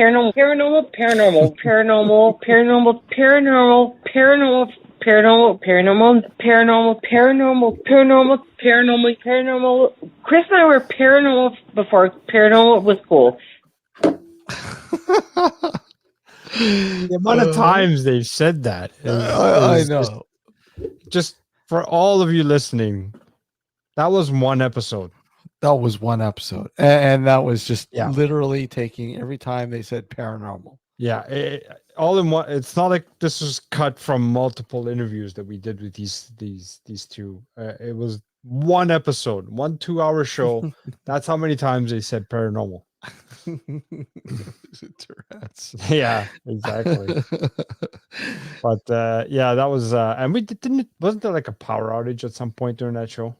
Chris and I were paranormal before paranormal was cool. The amount of times they've said that I know. Just for all of you listening, that was one episode. That was one episode, and that was just literally taking every time they said paranormal. Yeah, all in one. It's not like this was cut from multiple interviews that we did with these two. It was one episode, 1 2-hour show. That's how many times they said paranormal. Yeah, exactly. But yeah, that was and we wasn't there like a power outage at some point during that show?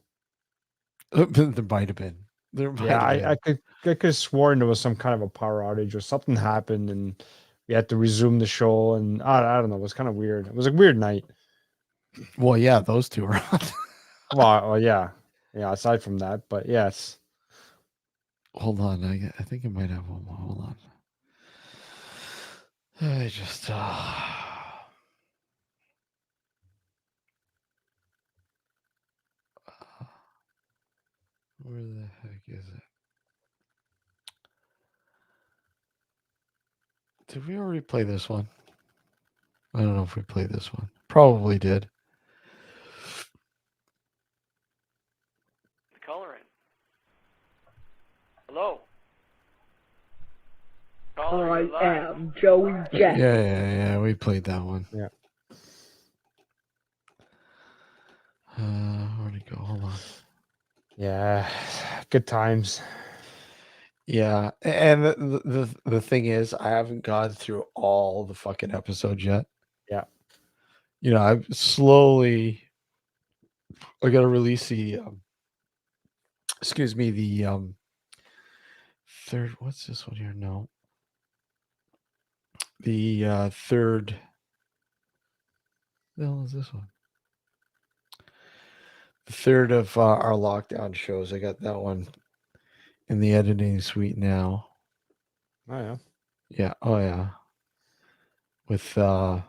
There might have been. I could have sworn there was some kind of a power outage or something happened and we had to resume the show, and I don't know, it was kind of weird. It was a weird night. Well, yeah, those two are on. Well, yeah, aside from that, but yes. Hold on, I think I might have one more. Hold on. I just where the heck is it? Did we already play this one? I don't know if we played this one. Probably did. The caller in. Hello. Caller, I am Joey Jack. Yeah. We played that one. Yeah. Where'd it go? Hold on. Yeah, good times. Yeah, and the thing is, I haven't gone through all the fucking episodes yet. Yeah. You know, I've slowly. I got to release the. Excuse me, the third. What's this one here? No. The third. The hell is this one? The third of our lockdown shows. I got that one in the editing suite now. Oh yeah. Yeah. Oh yeah. With our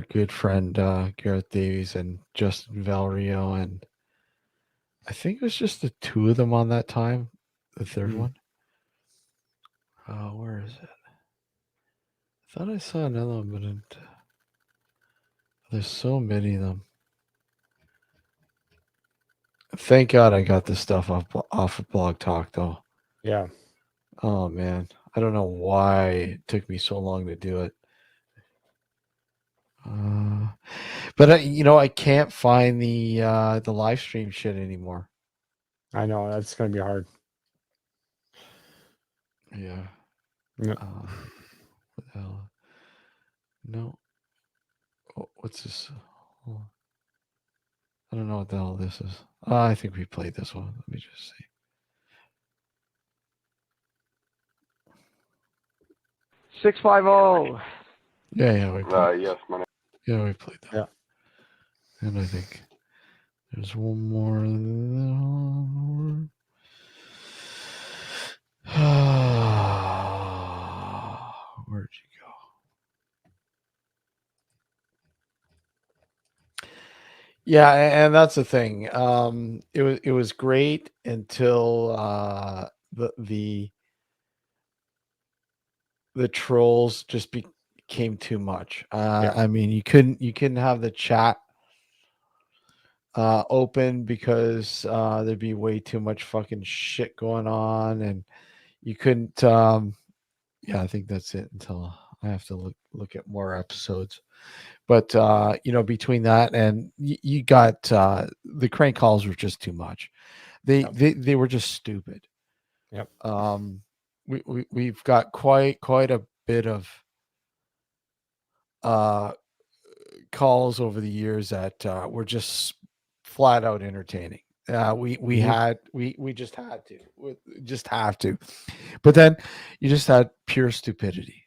good friend Gareth Davies and Justin Valerio, and I think it was just the two of them on that time. The third one. Where is it? I thought I saw another one, but there's so many of them. Thank God I got this stuff off of Blog Talk, though. Yeah. Oh man, I don't know why it took me so long to do it. But I can't find the live stream shit anymore. I know that's gonna be hard. Yeah. Yep. What the hell? No. Oh, what's this? Oh. I don't know what the hell this is. I think we played this one. Let me just see. $650. Yeah, we played. Yes, my name. Yeah, we played that. Yeah. And I think there's one more. Where'd you go? Yeah, and that's the thing. It was great until the trolls just became too much. I mean, you couldn't have the chat open because there'd be way too much fucking shit going on, and you couldn't. Yeah, I think that's it until I have to look at more episodes. But between that and you got the crank calls were just too much. They were just stupid. Yep. We've got quite a bit of calls over the years that were just flat out entertaining. We just had to. We just have to. But then you just had pure stupidity.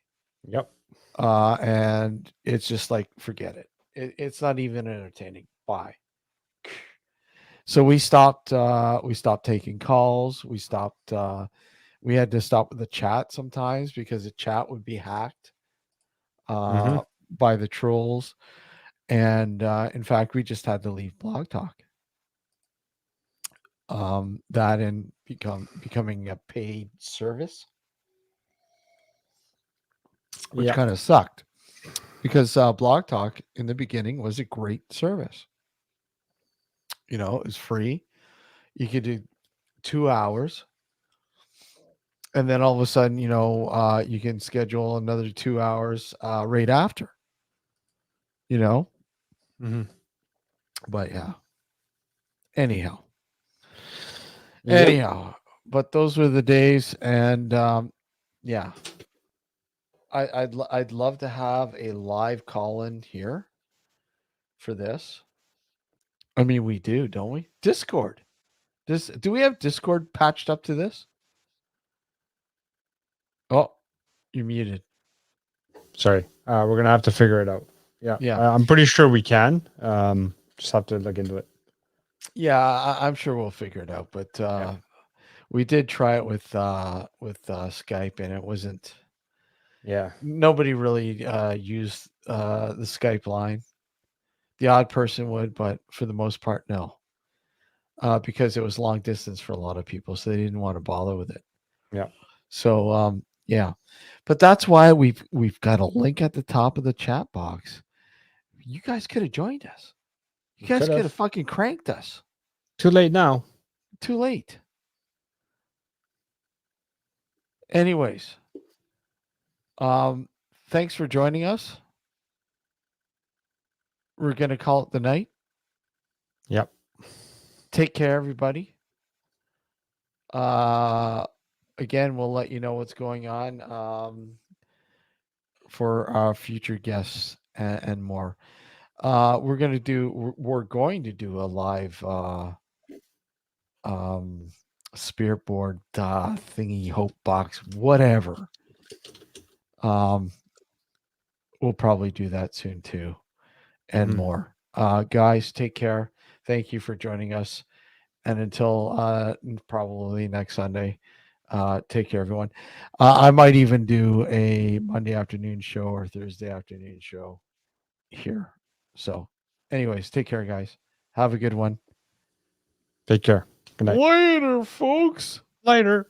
Yep. And it's just like, forget it. It's not even entertaining. Bye. So we stopped taking calls. We stopped we had to stop with the chat sometimes because the chat would be hacked by the trolls. And in fact, we just had to leave Blog Talk. That and becoming a paid service, which kind of sucked because Blog Talk in the beginning was a great service. It was free. You could do 2 hours, and then all of a sudden, you can schedule another 2 hours right after. But yeah. Anyhow, but those were the days, and yeah, I'd love to have a live call-in here for this. I mean, we do, don't we? Discord. Do we have Discord patched up to this? Oh, you're muted. Sorry. We're gonna have to figure it out. Yeah. I'm pretty sure we can. Just have to look into it. Yeah, I'm sure we'll figure it out. But we did try it with Skype, and it wasn't. Yeah. Nobody really used the Skype line. The odd person would, but for the most part, no. Because it was long distance for a lot of people, so they didn't want to bother with it. Yeah. So yeah, but that's why we've got a link at the top of the chat box. You guys could have joined us. You guys could have fucking cranked us. Too late now. Too late. Anyways, thanks for joining us. We're gonna call it the night. Yep. Take care, everybody. Again, we'll let you know what's going on for our future guests and more. We're going to do a live spirit board thingy, hope box, whatever. We'll probably do that soon too, and more. Guys, take care. Thank you for joining us, and until probably next Sunday, take care, everyone. I might even do a Monday afternoon show or Thursday afternoon show here. So anyways, take care, guys. Have a good one. Take care. Good night. Later, folks. Later.